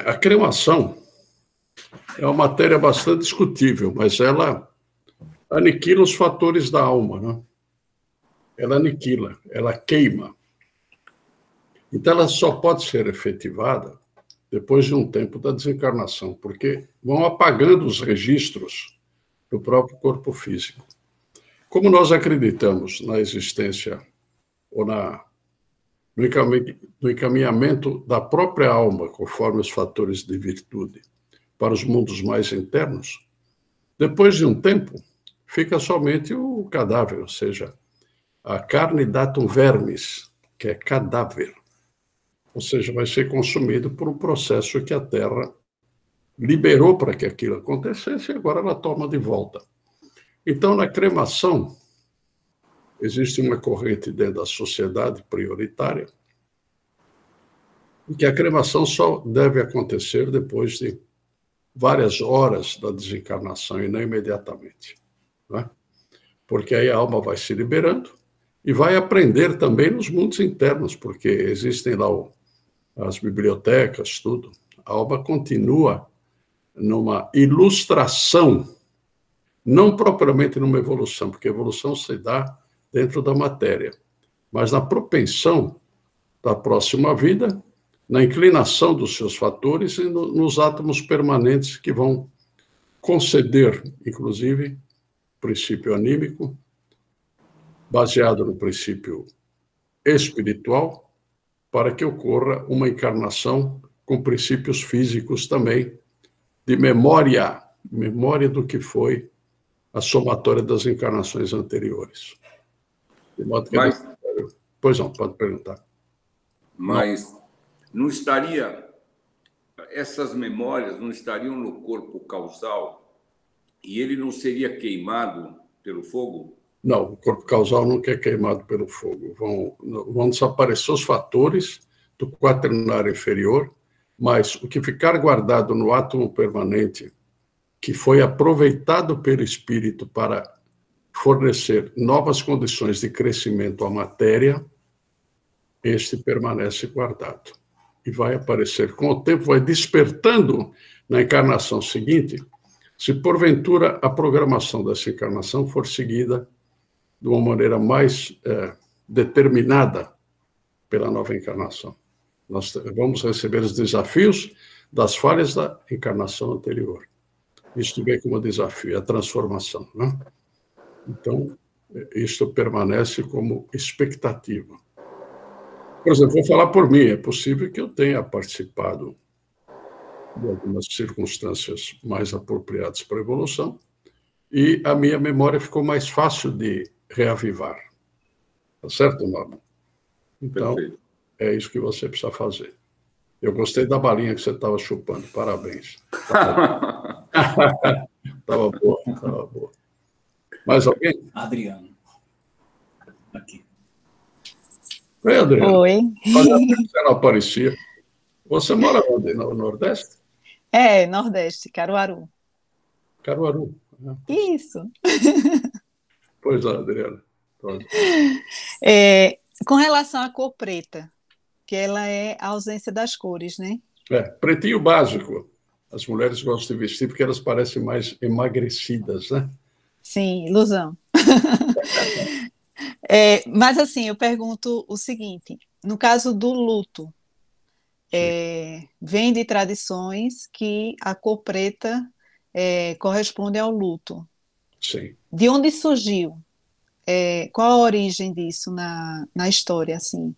A cremação é uma matéria bastante discutível, mas ela aniquila os fatores da alma, né? Ela aniquila, ela queima. Então, ela só pode ser efetivada depois de um tempo da desencarnação, porque vão apagando os registros do próprio corpo físico. Como nós acreditamos na existência ou no encaminhamento da própria alma, conforme os fatores de virtude, para os mundos mais internos, depois de um tempo, fica somente o cadáver, ou seja, a carne datum vermis, que é cadáver. Ou seja, vai ser consumido por um processo que a Terra liberou para que aquilo acontecesse e agora ela toma de volta. Então, na cremação, existe uma corrente dentro da sociedade prioritária, que a cremação só deve acontecer depois de várias horas da desencarnação e não imediatamente, né? Porque aí a alma vai se liberando e vai aprender também nos mundos internos, porque existem lá as bibliotecas, tudo. A alma continua numa ilustração, não propriamente numa evolução, porque a evolução se dá dentro da matéria, mas na propensão da próxima vida, na inclinação dos seus fatores e nos átomos permanentes que vão conceder, inclusive, princípio anímico, baseado no princípio espiritual, para que ocorra uma encarnação com princípios físicos também, de memória do que foi a somatória das encarnações anteriores. De modo que Pois não, pode perguntar. Mas não estaria, essas memórias não estariam no corpo causal e ele não seria queimado pelo fogo? Não, o corpo causal não é queimado pelo fogo. Vão desaparecer os fatores do quaternário inferior, mas o que ficar guardado no átomo permanente, que foi aproveitado pelo espírito para fornecer novas condições de crescimento à matéria, este permanece guardado. E vai aparecer, com o tempo, vai despertando na encarnação seguinte, se porventura a programação dessa encarnação for seguida de uma maneira mais determinada pela nova encarnação. Nós vamos receber os desafios das falhas da encarnação anterior. Isto vem como desafio, a transformação, né? Então, isto permanece como expectativa. Por exemplo, vou falar por mim, é possível que eu tenha participado de algumas circunstâncias mais apropriadas para a evolução e a minha memória ficou mais fácil de reavivar. Tá certo, Norma? Então, perfeito. É isso que você precisa fazer. Eu gostei da balinha que você estava chupando. Parabéns. Estava boa, estava boa. Mais alguém? Adriano. Aqui. Oi, Adriano. Oi. Você não aparecia. Você mora onde? No Nordeste? Nordeste, Caruaru. Caruaru. Isso. Pois é, Adriano. Com relação à cor preta, que ela é a ausência das cores, né? Pretinho básico. As mulheres gostam de vestir porque elas parecem mais emagrecidas, né? Sim, ilusão. Mas, assim, eu pergunto o seguinte: no caso do luto, vem de tradições que a cor preta corresponde ao luto. Sim. De onde surgiu? Qual a origem disso na história, assim?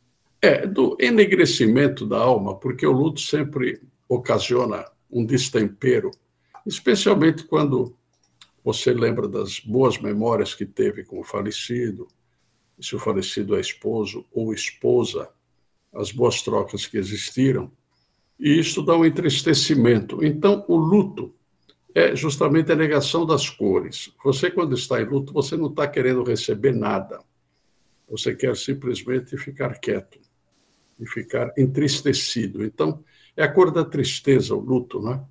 Do enegrecimento da alma, porque o luto sempre ocasiona um destempero, especialmente quando você lembra das boas memórias que teve com o falecido, se o falecido é esposo ou esposa, as boas trocas que existiram, e isso dá um entristecimento. Então, o luto é justamente a negação das cores. Você, quando está em luto, você não está querendo receber nada. Você quer simplesmente ficar quieto e ficar entristecido. Então, é a cor da tristeza, o luto, né?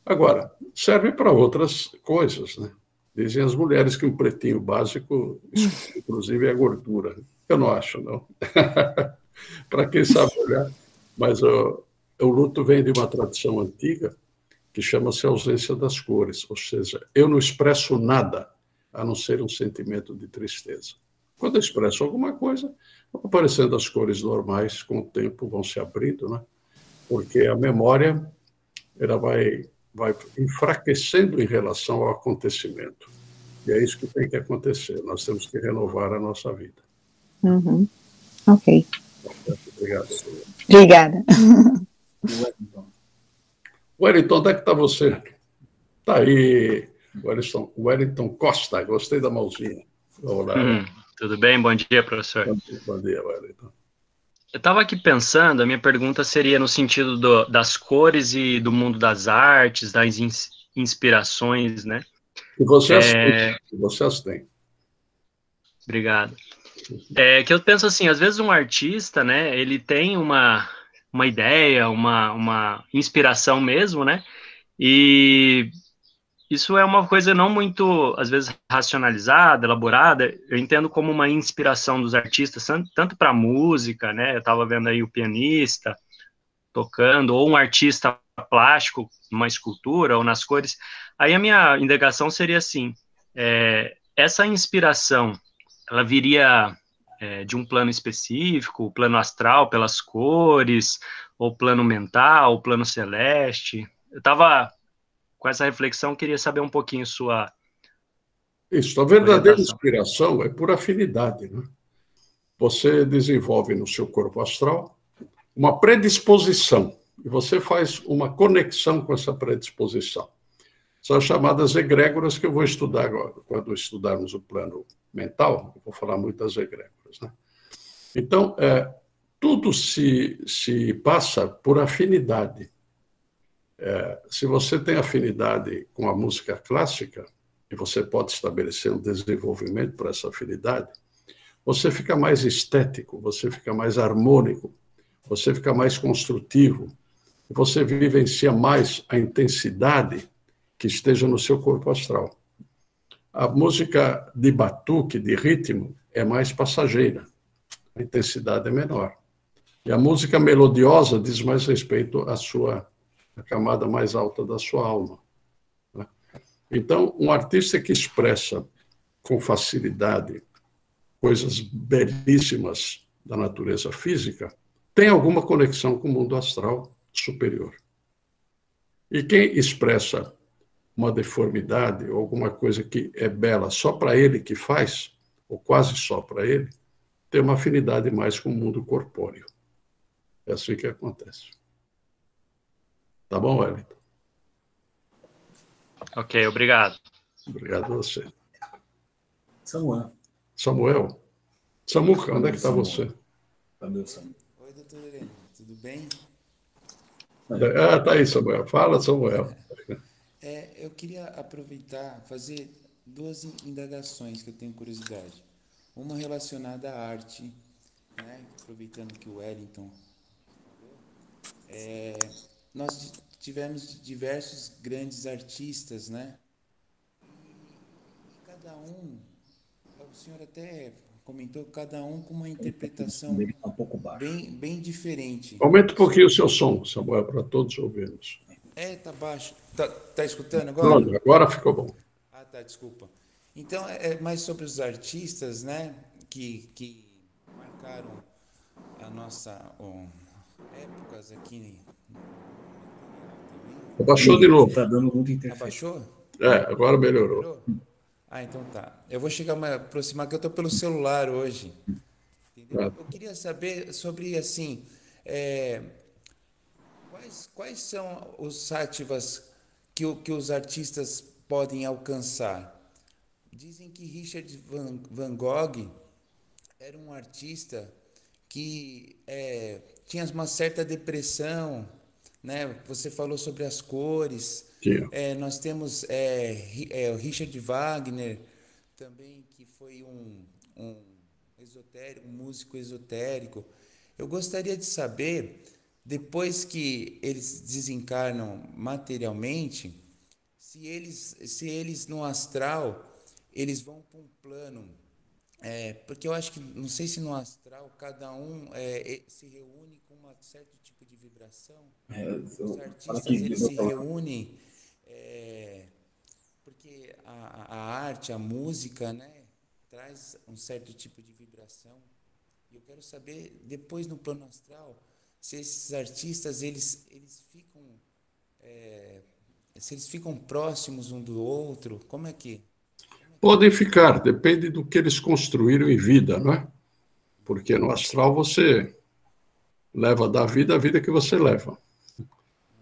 Agora, serve para outras coisas, né? Dizem as mulheres que um pretinho básico, inclusive, é gordura. Eu não acho, não. Para quem sabe olhar. Mas o luto vem de uma tradição antiga que chama-se ausência das cores, ou seja, eu não expresso nada a não ser um sentimento de tristeza. Quando eu expresso alguma coisa, vão aparecendo as cores normais, com o tempo vão se abrindo, né? Porque a memória ela vai enfraquecendo em relação ao acontecimento. E é isso que tem que acontecer. Nós temos que renovar a nossa vida. Uhum. Ok. Obrigado. Obrigada. Wellington, onde é que está você? Está aí, Wellington Costa. Gostei da mãozinha. Vamos lá. Tudo bem? Bom dia, professor. Bom dia, Wellington. Eu estava aqui pensando, a minha pergunta seria no sentido das cores e do mundo das artes, das inspirações, né? E você as tem. Você as tem. Obrigado. Que eu penso assim, às vezes um artista, né, ele tem uma ideia, uma inspiração mesmo, né? E isso é uma coisa não muito, às vezes, racionalizada, elaborada. Eu entendo como uma inspiração dos artistas, tanto para música, né? Eu estava vendo aí o pianista tocando, ou um artista plástico, uma escultura, ou nas cores. Aí a minha indagação seria assim, essa inspiração, ela viria de um plano específico, o plano astral pelas cores, ou plano mental, plano celeste? Eu estava com essa reflexão, queria saber um pouquinho sua Isso, a verdadeira orientação. inspiração é por afinidade, né? Você desenvolve no seu corpo astral uma predisposição e você faz uma conexão com essa predisposição. São as chamadas egrégoras que eu vou estudar agora. Quando estudarmos o plano mental, eu vou falar muito das egrégoras, né? Então, tudo se passa por afinidade. Se você tem afinidade com a música clássica, e você pode estabelecer um desenvolvimento para essa afinidade, você fica mais estético, você fica mais harmônico, você fica mais construtivo, você vivencia mais a intensidade que esteja no seu corpo astral. A música de batuque, de ritmo, é mais passageira, a intensidade é menor. E a música melodiosa diz mais respeito à camada mais alta da sua alma. Então, um artista que expressa com facilidade coisas belíssimas da natureza física tem alguma conexão com o mundo astral superior. E quem expressa uma deformidade ou alguma coisa que é bela só para ele que faz, ou quase só para ele, tem uma afinidade mais com o mundo corpóreo. É assim que acontece. Tá bom, Wellington? Ok, obrigado. Obrigado a você. Samuel. Samuca, onde é que está você? Cadê o Samuel? Oi, doutor Helena, tudo bem? Tá aí, Samuel. Fala, Samuel. Eu queria aproveitar, fazer duas indagações que eu tenho curiosidade. Uma relacionada à arte, né? Aproveitando que o Wellington nós tivemos diversos grandes artistas, né? E cada um, o senhor até comentou, cada um com uma interpretação Um pouco baixo. bem diferente. Aumenta um pouquinho o seu som, Samuel, para todos ouvirmos. Tá baixo. Tá escutando agora? Pronto, agora ficou bom. Ah, tá, desculpa. Então, é mais sobre os artistas, né, que marcaram a nossa épocas aqui. Abaixou de novo. Está dando muito interferência. Abaixou? Agora melhorou. Ah, então tá. Eu vou aproximar, que eu estou pelo celular hoje. Entendeu? Eu queria saber sobre, assim, quais são os sáttivas que os artistas podem alcançar. Dizem que Richard Van Gogh era um artista que tinha uma certa depressão, né? Você falou sobre as cores. Nós temos o Richard Wagner também, que foi um músico esotérico. Eu gostaria de saber, depois que eles desencarnam materialmente, se eles no astral, eles vão para um plano, porque eu acho que, não sei se no astral, cada um se reúne com um certo tipo de vibração. Os artistas, eles se reúnem, porque a arte, a música, né, traz um certo tipo de vibração. E eu quero saber, depois no plano astral, se esses artistas, eles ficam próximos um do outro, como é que... Podem ficar, depende do que eles construíram em vida, não é? Porque no astral você leva da vida a vida que você leva.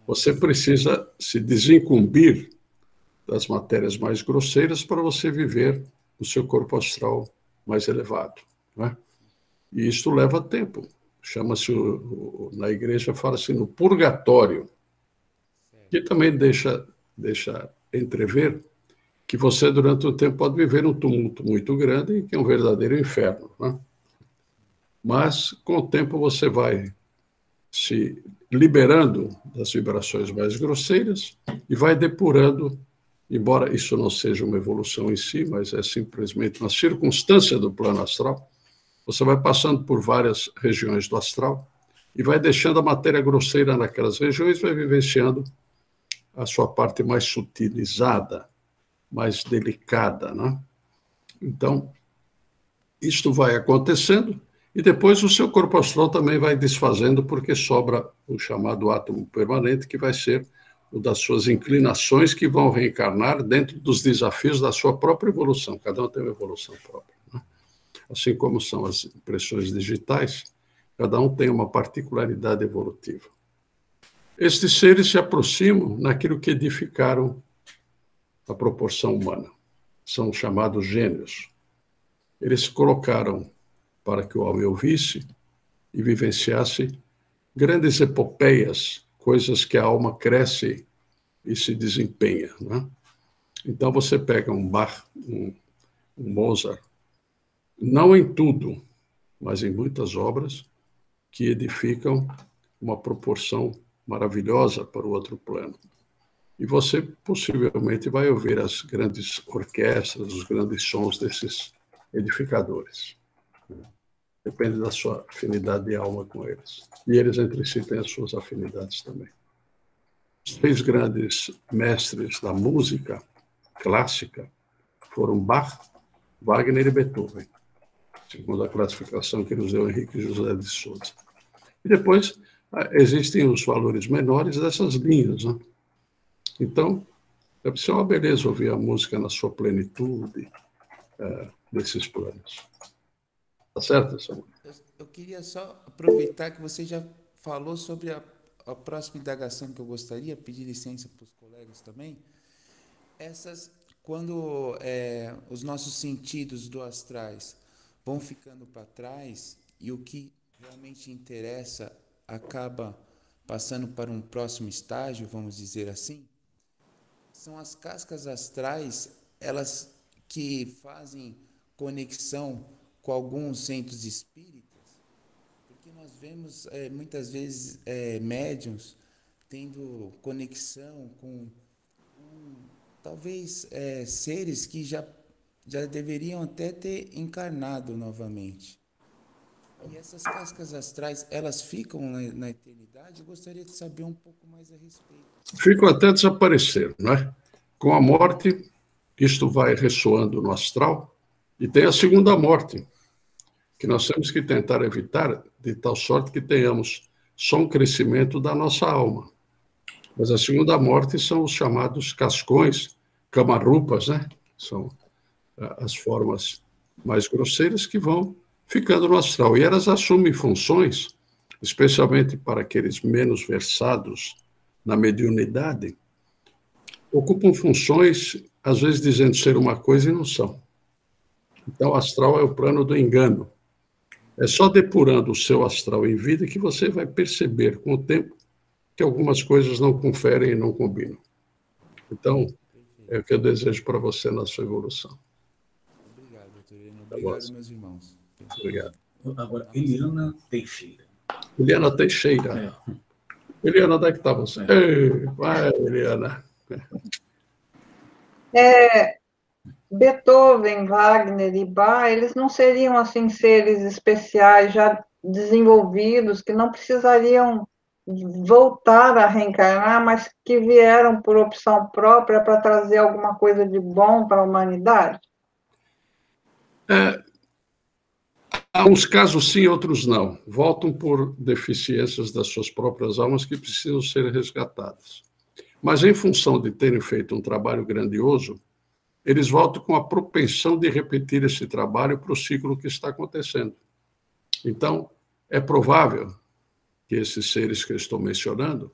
Você precisa se desincumbir das matérias mais grosseiras para você viver no seu corpo astral mais elevado, não é? E isso leva tempo. Chama-se, na igreja fala-se no purgatório, que também deixa entrever que você, durante o tempo, pode viver um tumulto muito grande e que é um verdadeiro inferno, né? Mas, com o tempo, você vai se liberando das vibrações mais grosseiras e vai depurando, embora isso não seja uma evolução em si, mas é simplesmente uma circunstância do plano astral, você vai passando por várias regiões do astral e vai deixando a matéria grosseira naquelas regiões, vai vivenciando a sua parte mais sutilizada, mais delicada, né? Então, isto vai acontecendo e depois o seu corpo astral também vai desfazendo, porque sobra o chamado átomo permanente, que vai ser o das suas inclinações, que vão reencarnar dentro dos desafios da sua própria evolução. Cada um tem uma evolução própria, né? Assim como são as impressões digitais, cada um tem uma particularidade evolutiva. Estes seres se aproximam naquilo que edificaram a proporção humana. São chamados gênios. Eles se colocaram para que o homem ouvisse e vivenciasse grandes epopeias, coisas que a alma cresce e se desempenha, né? Então você pega um Bach, um Mozart, não em tudo, mas em muitas obras que edificam uma proporção maravilhosa para o outro plano. E você possivelmente vai ouvir as grandes orquestras, os grandes sons desses edificadores. Depende da sua afinidade de alma com eles. E eles entre si têm as suas afinidades também. Os 3 grandes mestres da música clássica foram Bach, Wagner e Beethoven, segundo a classificação que nos deu Henrique José de Souza. E depois existem os valores menores dessas linhas, né? Então, deve ser uma beleza ouvir a música na sua plenitude, desses planos. Tá certo, Samuel? Eu queria só aproveitar que você já falou sobre a próxima indagação que eu gostaria, pedir licença para os colegas também. Quando os nossos sentidos do astrais vão ficando para trás e o que realmente interessa acaba passando para um próximo estágio, vamos dizer assim, são as cascas astrais, elas que fazem conexão com alguns centros espíritas, porque nós vemos muitas vezes médiuns tendo conexão com talvez seres que já deveriam até ter encarnado novamente. E essas cascas astrais, elas ficam na eternidade? Eu gostaria de saber um pouco mais a respeito. Ficam até desaparecer, não é? Com a morte, isto vai ressoando no astral, e tem a segunda morte, que nós temos que tentar evitar, de tal sorte que tenhamos só um crescimento da nossa alma. Mas a segunda morte são os chamados cascões, camarupas, né? São as formas mais grosseiras que vão ficando no astral. E elas assumem funções, especialmente para aqueles menos versados na mediunidade, ocupam funções às vezes dizendo ser uma coisa e não são. Então, o astral é o plano do engano. É só depurando o seu astral em vida que você vai perceber com o tempo que algumas coisas não conferem e não combinam. Então, é o que eu desejo para você na sua evolução. Obrigado, doutor Heleno. Obrigado, meus irmãos. Obrigado. Agora, Eliana Teixeira. Eliana Teixeira. Eliana, onde é que está você? Ei, vai, Eliana. Beethoven, Wagner e Bach, eles não seriam assim seres especiais já desenvolvidos que não precisariam voltar a reencarnar, mas que vieram por opção própria para trazer alguma coisa de bom para a humanidade? Há uns casos sim, outros não. Voltam por deficiências das suas próprias almas que precisam ser resgatadas. Mas em função de terem feito um trabalho grandioso, eles voltam com a propensão de repetir esse trabalho para o ciclo que está acontecendo. Então, é provável que esses seres que eu estou mencionando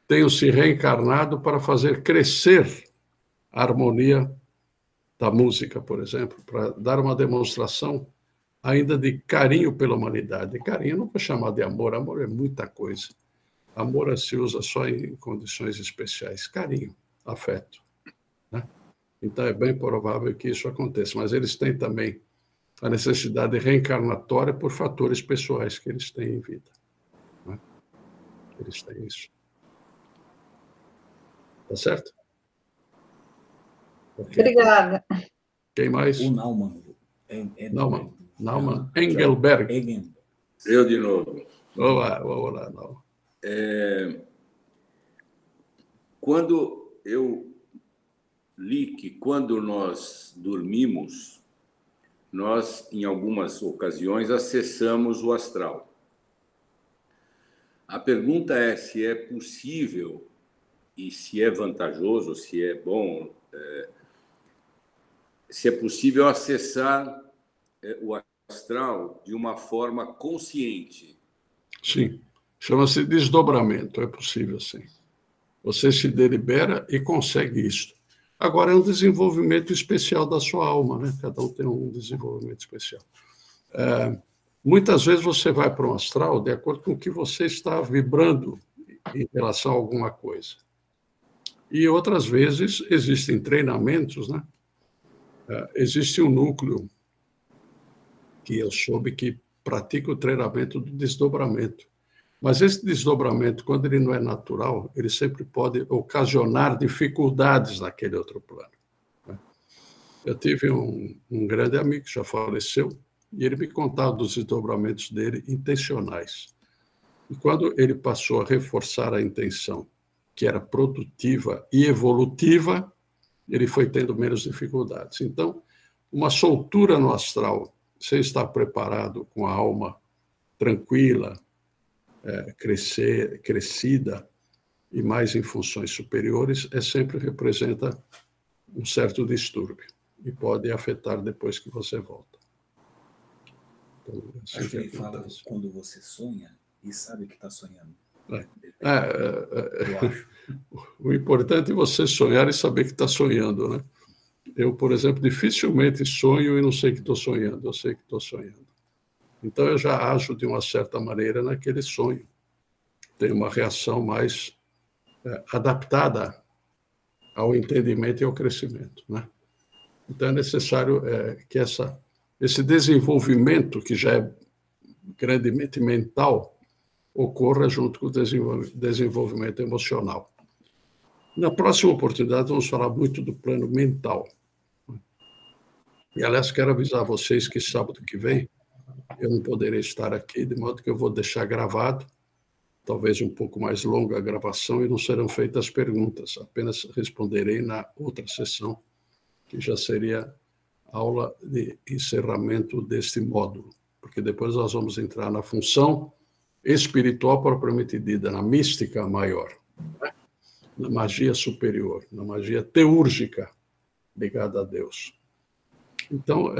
tenham se reencarnado para fazer crescer a harmonia da música, por exemplo, para dar uma demonstração ainda de carinho pela humanidade. Carinho não vou chamar de amor, amor é muita coisa. Amor se usa só em condições especiais. Carinho, afeto, né? Então, é bem provável que isso aconteça. Mas eles têm também a necessidade reencarnatória por fatores pessoais que eles têm em vida, né? Eles têm isso. Tá certo? Okay. Obrigada. Quem mais? O Naumann. Naumann Engelberg. Eu de novo. Vamos lá, Naumann. Quando eu li que quando nós dormimos, nós, em algumas ocasiões, acessamos o astral. A pergunta é se é possível e se é vantajoso, se é bom, se é possível acessar o astral de uma forma consciente. Sim, chama-se desdobramento, é possível sim. Você se delibera e consegue isso. Agora é um desenvolvimento especial da sua alma, né? Cada um tem um desenvolvimento especial. Muitas vezes você vai para um astral de acordo com o que você está vibrando em relação a alguma coisa. E outras vezes existem treinamentos, né? Existe um núcleo que eu soube que pratica o treinamento do desdobramento. Mas esse desdobramento, quando ele não é natural, ele sempre pode ocasionar dificuldades naquele outro plano, né? Eu tive um grande amigo que já faleceu, e ele me contava dos desdobramentos dele intencionais. E quando ele passou a reforçar a intenção, que era produtiva e evolutiva, ele foi tendo menos dificuldades. Então, uma soltura no astral, sem estar preparado com a alma tranquila, crescida e mais em funções superiores, sempre representa um certo distúrbio e pode afetar depois que você volta. Então, assim acho que ele fala quando você sonha e sabe que está sonhando. Eu acho. O importante é você sonhar e saber que está sonhando, né? Eu, por exemplo, dificilmente sonho e não sei que estou sonhando, eu sei que estou sonhando. Então, eu já ajo de uma certa maneira naquele sonho. Tenho uma reação mais adaptada ao entendimento e ao crescimento, né? Então, é necessário que esse desenvolvimento, que já é grandemente mental, ocorra junto com o desenvolvimento emocional. Na próxima oportunidade, vamos falar muito do plano mental. E, aliás, quero avisar vocês que sábado que vem eu não poderei estar aqui, de modo que eu vou deixar gravado, talvez um pouco mais longa a gravação, e não serão feitas perguntas, apenas responderei na outra sessão, que já seria aula de encerramento deste módulo, porque depois nós vamos entrar na função espiritual propriamente dita, na mística maior, né? Na magia superior, na magia teúrgica ligada a Deus. Então,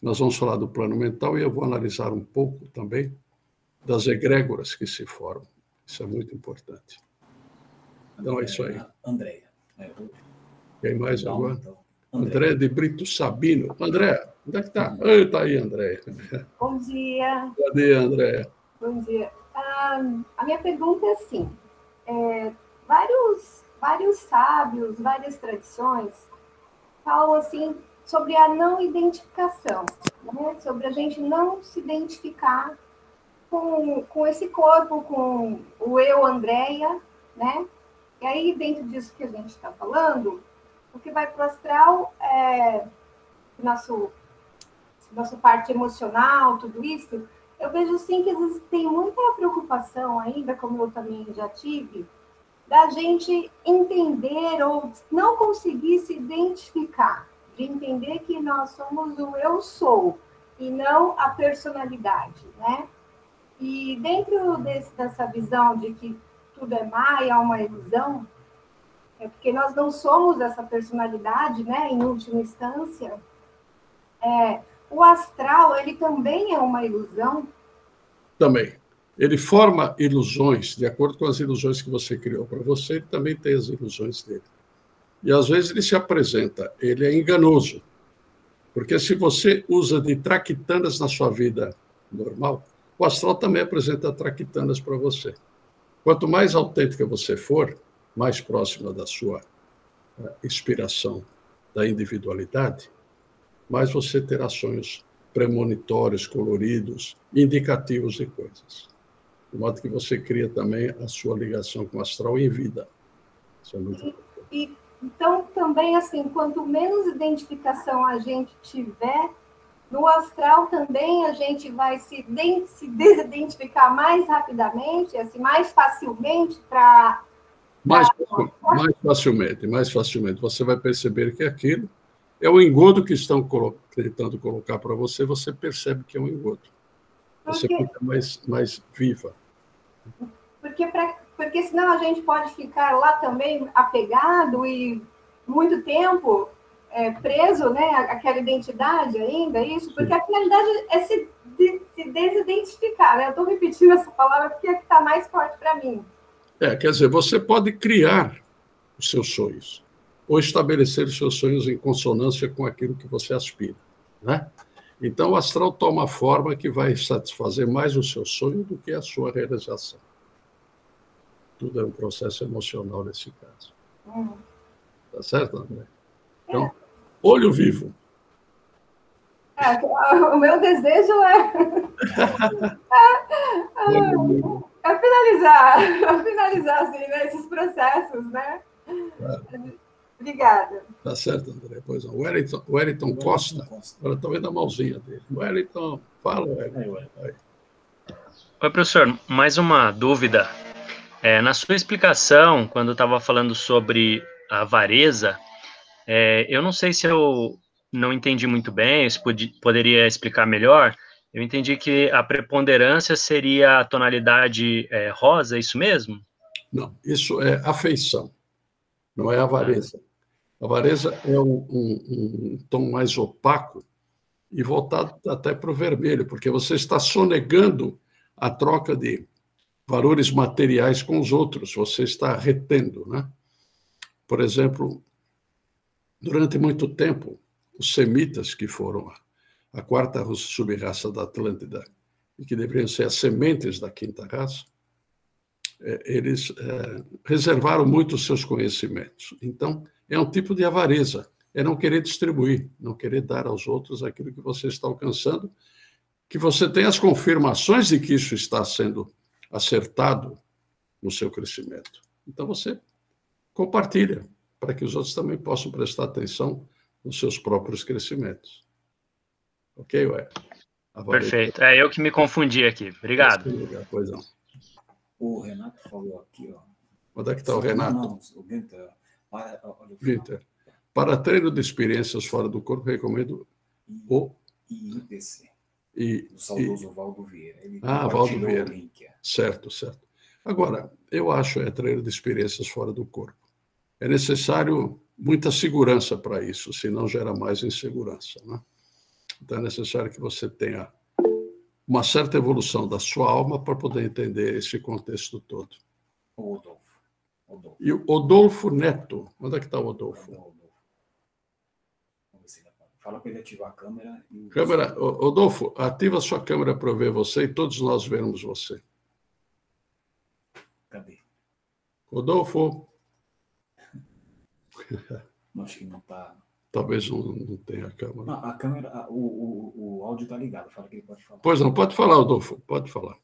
nós vamos falar do plano mental e eu vou analisar um pouco também das egrégoras que se formam. Isso é muito importante. Então, é isso aí. Andréia. Quem mais Então, agora? então, André de Brito Sabino. André, onde é que está? Está aí, André. Bom dia. Bom dia, André. Bom dia. A minha pergunta é assim: vários sábios, várias tradições falam assim sobre a não identificação, né? Sobre a gente não se identificar com esse corpo, com o eu, Andréia, né? E aí, dentro disso que a gente está falando, o que vai para o astral é nossa parte emocional, tudo isso. Eu vejo assim que às vezes tem muita preocupação ainda, como eu também já tive, da gente entender ou não conseguir se identificar, de entender que nós somos o eu sou e não a personalidade, né? E dentro dessa visão de que tudo é maia, é uma ilusão, é porque nós não somos essa personalidade, né? Em última instância, o astral, ele também é uma ilusão. Também. Ele forma ilusões, de acordo com as ilusões que você criou para você, ele também tem as ilusões dele. E às vezes ele se apresenta, ele é enganoso. Porque se você usa de traquitanas na sua vida normal, o astral também apresenta traquitanas para você. Quanto mais autêntica você for, mais próxima da sua inspiração, da individualidade, mais você terá sonhos premonitórios, coloridos, indicativos de coisas. De modo que você cria também a sua ligação com o astral em vida. Isso é muito importante. Então, também, assim, quanto menos identificação a gente tiver, no astral também a gente vai se desidentificar mais rapidamente, assim, mais facilmente para... Mais facilmente. Você vai perceber que aquilo é o engodo que estão tentando colocar para você, você percebe que é um engodo. Você fica mais viva. Porque senão a gente pode ficar lá também apegado e muito tempo preso, né, àquela identidade ainda, isso, porque a finalidade é se desidentificar, né? Eu estou repetindo essa palavra porque é que está mais forte para mim. Quer dizer, você pode criar os seus sonhos, ou estabelecer os seus sonhos em consonância com aquilo que você aspira, né? Então, o astral toma a forma que vai satisfazer mais o seu sonho do que a sua realização. Tudo é um processo emocional nesse caso. Tá certo, André? Então, olho vivo. O meu desejo finalizar assim, né, esses processos, né? Obrigada. Tá certo, André. Pois não. O Wellington Costa. Agora estou vendo a mãozinha dele. Wellington, fala, Wellington. Oi, professor. Mais uma dúvida. Na sua explicação, quando estava falando sobre a avareza, eu não sei se eu não entendi muito bem, se poderia explicar melhor. Eu entendi que a preponderância seria a tonalidade rosa, é isso mesmo? Não, isso é afeição, não é avareza. A avareza é um tom mais opaco e voltado até para o vermelho, porque você está sonegando a troca de valores materiais com os outros, você está retendo, né? Por exemplo, durante muito tempo, os semitas, que foram a quarta sub-raça da Atlântida, e que deveriam ser as sementes da quinta raça, eles reservaram muito os seus conhecimentos. Então, é um tipo de avareza, é não querer distribuir, não querer dar aos outros aquilo que você está alcançando, que você tem as confirmações de que isso está sendo acertado no seu crescimento. Então, você compartilha, para que os outros também possam prestar atenção nos seus próprios crescimentos. Ok, Ué? Perfeito. Eu que me confundi aqui. Obrigado. Pois não. O Renato falou aqui, ó. Onde é que está o Renato? Não, o Winter. Winter. Para treino de experiências fora do corpo, recomendo o IPC. Do saudoso Valdo Vieira. Valdo Vieira. Certo. Agora, eu acho treino de experiências fora do corpo. É necessário muita segurança para isso, senão gera mais insegurança, né? Então é necessário que você tenha uma certa evolução da sua alma para poder entender esse contexto todo. O Odolfo. E o Odolfo Neto, onde é que está o Odolfo? Fala para ele ativar a câmera. E... Câmera, Rodolfo, ativa a sua câmera para eu ver você e todos nós vermos você. Cadê? Rodolfo. Acho que não está... Talvez não tenha a câmera. Não, a câmera, o áudio está ligado. Fala que ele pode falar. Pois não, pode falar, Rodolfo, pode falar.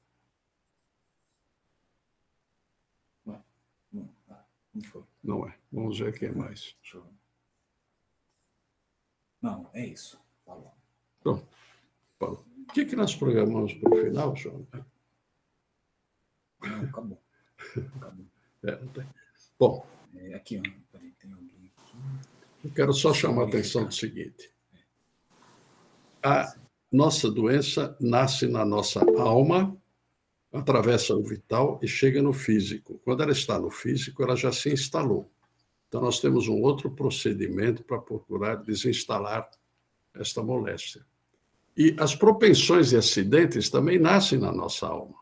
Não foi. Não é. Vamos ver quem é mais. Deixa eu ver. Não, é isso. Falou. Pronto. Falou. O que nós programamos para o final, João? Não, acabou. Acabou. Não tem. Bom. Aqui, ó. Peraí, tem alguém aqui. Eu quero só chamar a atenção do seguinte. A nossa doença nasce na nossa alma, atravessa o vital e chega no físico. Quando ela está no físico, ela já se instalou. Então, nós temos um outro procedimento para procurar desinstalar esta moléstia. E as propensões de acidentes também nascem na nossa alma.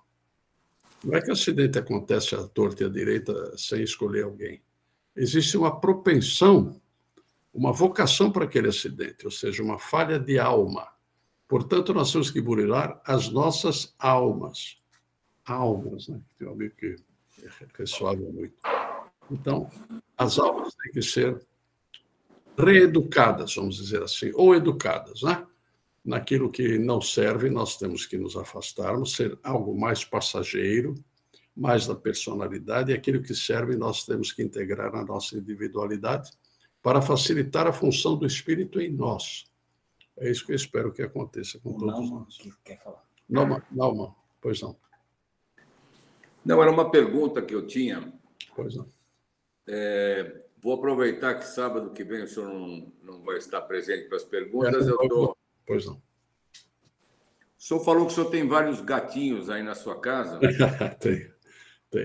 Não é que o acidente acontece à torta e à direita sem escolher alguém. Existe uma propensão, uma vocação para aquele acidente, ou seja, uma falha de alma. Portanto, nós temos que burilar as nossas almas. Almas, né? Tem um amigo que ressoava muito. Então, as almas têm que ser reeducadas, vamos dizer assim, ou educadas, né? Naquilo que não serve, nós temos que nos afastarmos, ser algo mais passageiro, mais da personalidade, e aquilo que serve nós temos que integrar na nossa individualidade para facilitar a função do espírito em nós. É isso que eu espero que aconteça com todos nós. Que quer falar. Nauman, pois não. Não, era uma pergunta que eu tinha. Pois não. Vou aproveitar que sábado que vem o senhor não vai estar presente para as perguntas. Pois não. O senhor falou que o senhor tem vários gatinhos aí na sua casa. Tem.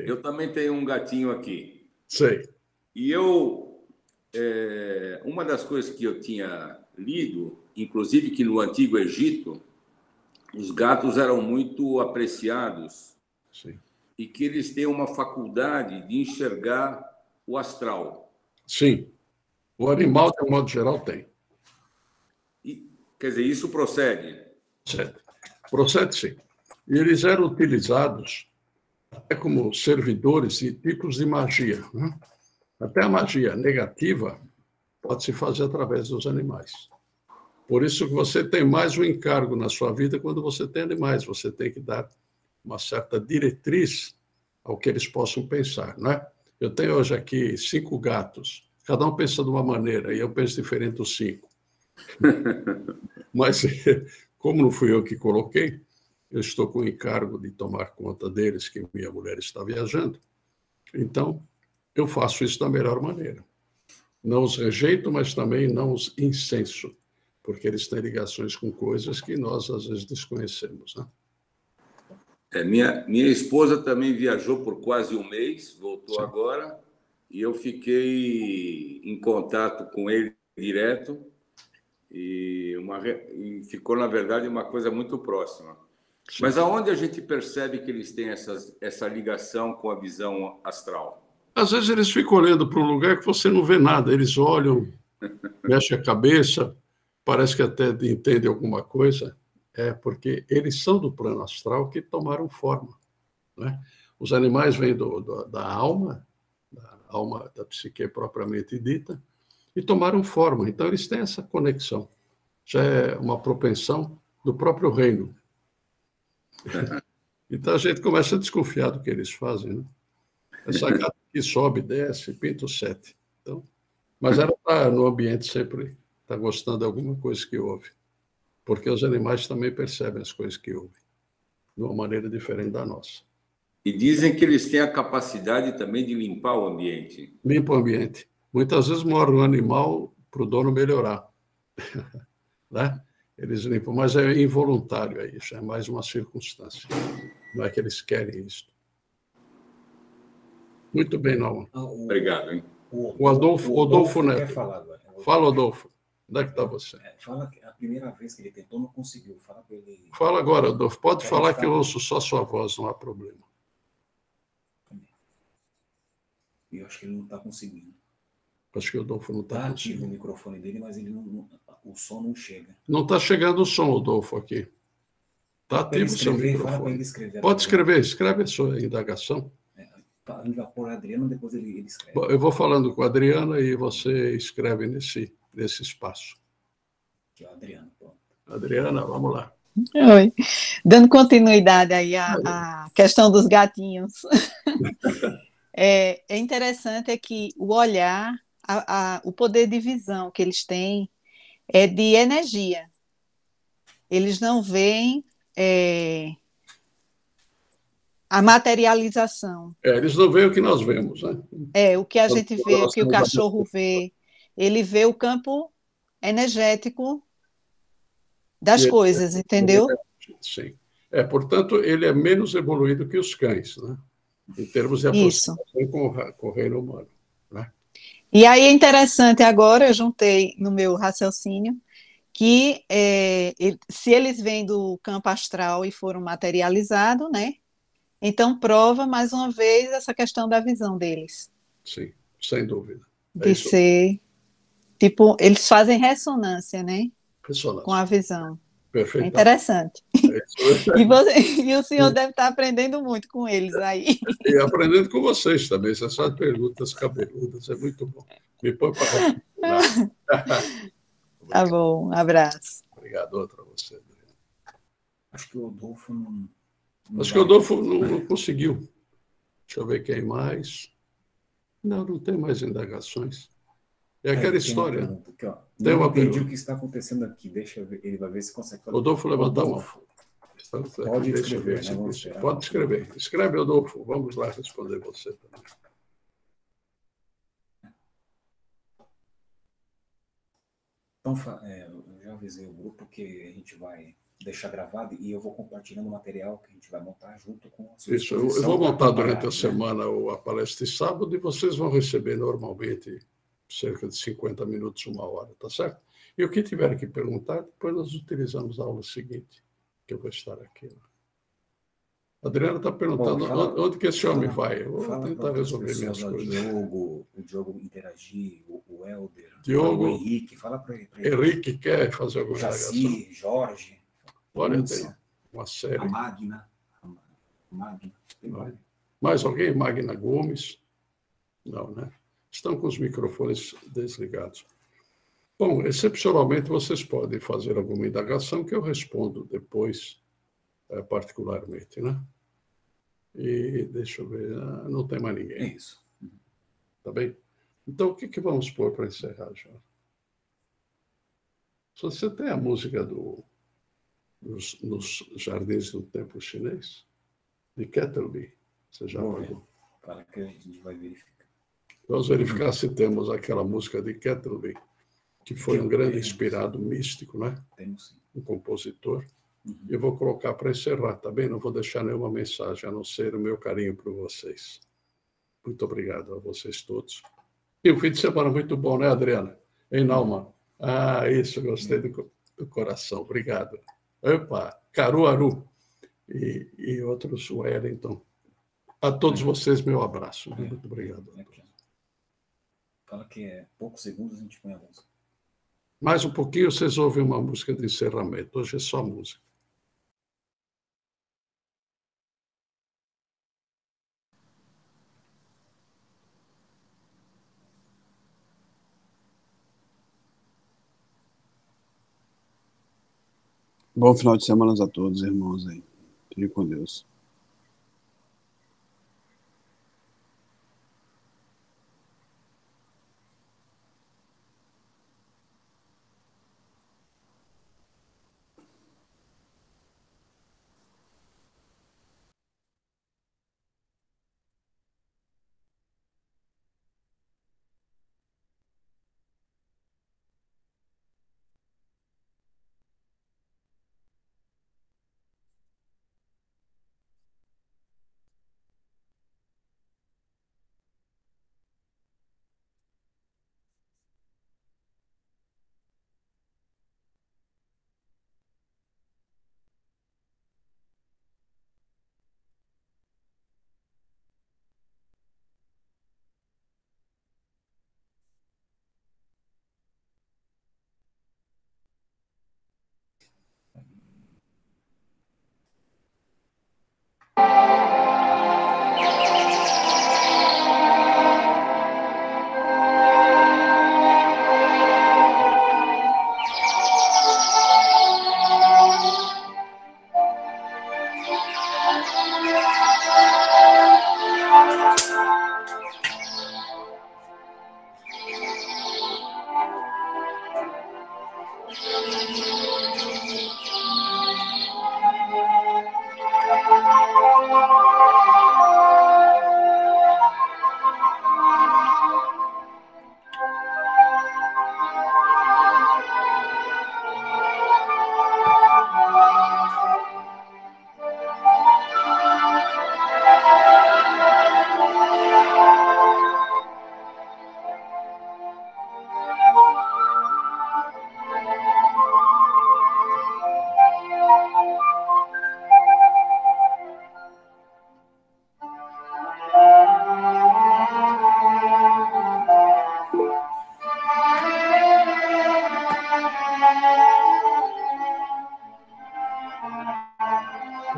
Eu também tenho um gatinho aqui. Sei. E uma das coisas que eu tinha lido, inclusive que no Antigo Egito, os gatos eram muito apreciados. Sim. E que eles têm uma faculdade de enxergar o astral. Sim. O animal, de um modo geral, tem. Quer dizer, isso procede? Procede, sim. E eles eram utilizados até como servidores e tipos de magia. Né? Até a magia negativa pode se fazer através dos animais. Por isso que você tem mais um encargo na sua vida quando você tem animais. Você tem que dar uma certa diretriz ao que eles possam pensar, não é? Eu tenho hoje aqui 5 gatos, cada um pensa de uma maneira, e eu penso diferente dos 5. Mas, como não fui eu que coloquei, eu estou com o encargo de tomar conta deles, que minha mulher está viajando. Então, eu faço isso da melhor maneira. Não os rejeito, mas também não os incenso, porque eles têm ligações com coisas que nós, às vezes, desconhecemos, né? Minha esposa também viajou por quase um mês, voltou Sim. agora, e eu fiquei em contato com ele direto, e ficou, na verdade, uma coisa muito próxima. Sim. Mas aonde a gente percebe que eles têm essa ligação com a visão astral? Às vezes eles ficam olhando para um lugar que você não vê nada, eles olham, mexem a cabeça, parece que até entendem alguma coisa. Porque eles são do plano astral que tomaram forma. Né? Os animais vêm da alma da psique propriamente dita, e tomaram forma. Então, eles têm essa conexão. Já é uma propensão do próprio reino. Então, a gente começa a desconfiar do que eles fazem. Né? Essa gata que sobe, desce, pinta o 7. Então, mas ela está no ambiente sempre, está gostando de alguma coisa que ouve. Porque os animais também percebem as coisas que ouvem, de uma maneira diferente da nossa. E dizem que eles têm a capacidade também de limpar o ambiente. Limpa o ambiente. Muitas vezes morre um animal para o dono melhorar. Né? Eles limpam, mas é involuntário isso, é mais uma circunstância. Não é que eles querem isso. Muito bem, Nauman. Obrigado, hein? O Adolfo Neto. Quer falar agora? Fala, Adolfo. Onde é que está você? Fala que a primeira vez que ele tentou, não conseguiu. Fala para ele. Fala agora, Adolfo. Pode falar que eu ouço só sua voz, não há problema. Eu acho que ele não está conseguindo. Acho que o Adolfo não está Tá ativo o conseguindo. microfone dele, mas ele o som não chega. Não está chegando o som, Adolfo, aqui. Está Fala pra ele ativo o seu escrever, fala para microfone. ele escrever. Pode escrever, escreve a sua indagação. A gente vai pôr a Adriana, depois ele escreve. Eu vou falando com a Adriana e você escreve nesse espaço. Aqui, ó, Adriana. Pronto. Adriana, vamos lá. Oi. Dando continuidade aí à questão dos gatinhos. É interessante é que o olhar, o poder de visão que eles têm é de energia. Eles não veem a materialização. Eles não veem o que nós vemos, né? O que a gente vê, o que o cachorro vê. Ele vê o campo energético das coisas, entendeu? Sim. Portanto, ele é menos evoluído que os cães, né? Em termos de Isso. aproximação com o reino humano. Né? E aí é interessante agora, eu juntei no meu raciocínio, que se eles vêm do campo astral e foram materializados, né? Então prova mais uma vez essa questão da visão deles. Sim, sem dúvida. De ser, tipo, eles fazem ressonância, né? Ressonância. Com a visão. Perfeito. É interessante. E o senhor deve estar aprendendo muito com eles aí. E aprendendo com vocês também. Essas perguntas cabeludas, é muito bom. Me põe para Tá bom, um abraço. Obrigado, outra você, Adriano. Acho que o Adolfo não Acho que o Adolfo não conseguiu. Deixa eu ver quem mais. Não tem mais indagações. É aquela história. Aqui, ó. Não entendi o que está acontecendo aqui. Deixa eu ver. Ele vai ver se consegue fazer. Adolfo, levanta a mão. Pode escrever, né? Pode escrever. Escreve, Adolfo. Vamos lá responder você também. Então, eu já avisei o grupo que a gente vai deixar gravado e eu vou compartilhando o material que a gente vai montar junto com a sua Isso, eu vou montar durante a semana a palestra de sábado e vocês vão receber normalmente cerca de 50 minutos, 1 hora, tá certo? E o que tiver que perguntar, depois nós utilizamos a aula seguinte, que eu vou estar aqui. A Adriana está perguntando onde que esse homem vai. Eu vou tentar resolver minhas coisas. O Diogo interagir, o Helder, o Henrique, fala para ele. Henrique quer fazer alguma Jaci, Jorge. Olha, tem uma série. A Magna. Mais alguém? Magna Gomes? Não, né? Estão com os microfones desligados. Bom, excepcionalmente vocês podem fazer alguma indagação que eu respondo depois, particularmente, né? E deixa eu ver, não tem mais ninguém. É isso. Tá bem? Então, o que vamos pôr para encerrar, já? Se você tem a música nos Jardins do Templo Chinês, de Kettleby, você já pagou? Para que a gente vai verificar. Vamos verificar se temos aquela música de Kettleby, que foi um grande inspirado místico, né? Temos sim. Um compositor. Eu vou colocar para encerrar, tá bem? Não vou deixar nenhuma mensagem, a não ser o meu carinho por vocês. Muito obrigado a vocês todos. E um fim de semana muito bom, né, Adriana? Em Naumann. Isso, gostei do coração. Obrigado. Opa, Caruaru e outros Wellington. A todos vocês, meu abraço. Muito obrigado. Fala que poucos segundos a gente põe a música. Mais um pouquinho, vocês ouvem uma música de encerramento. Hoje é só música. Bom final de semana a todos, irmãos aí. Fiquem com Deus.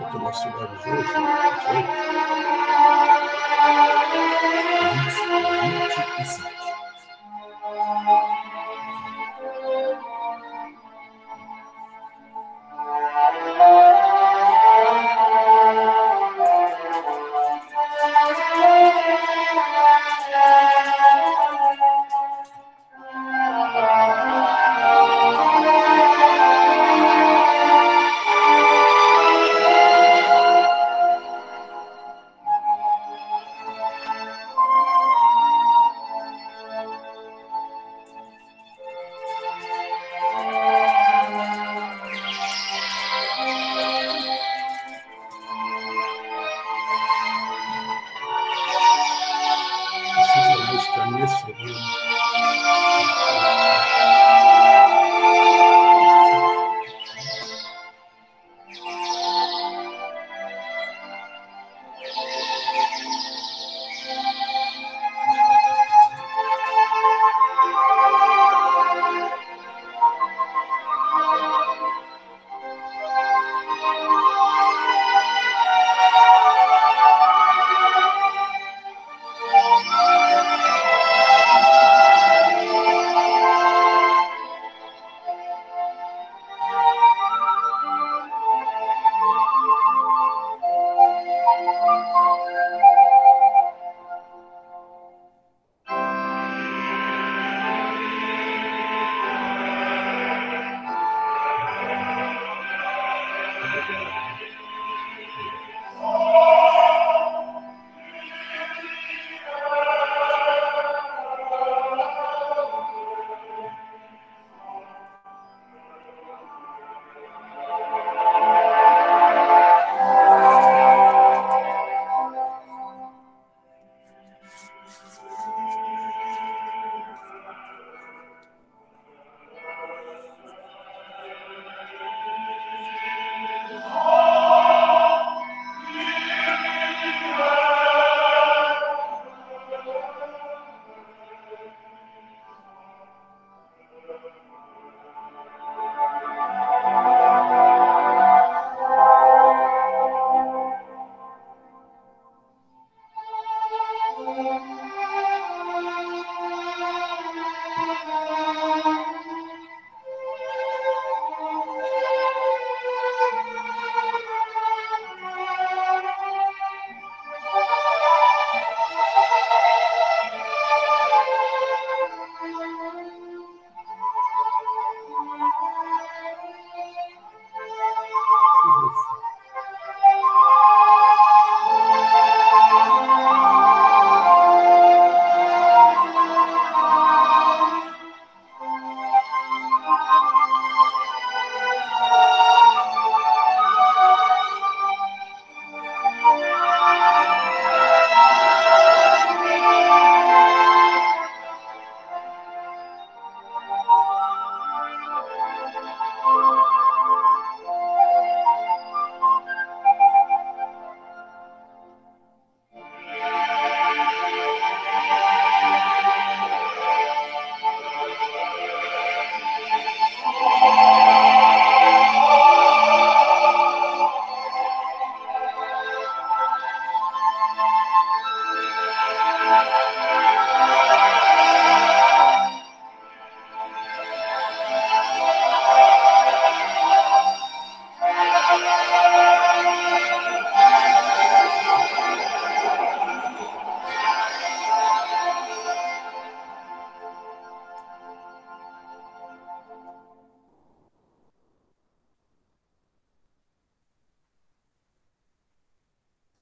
que nós tivemos hoje? 25.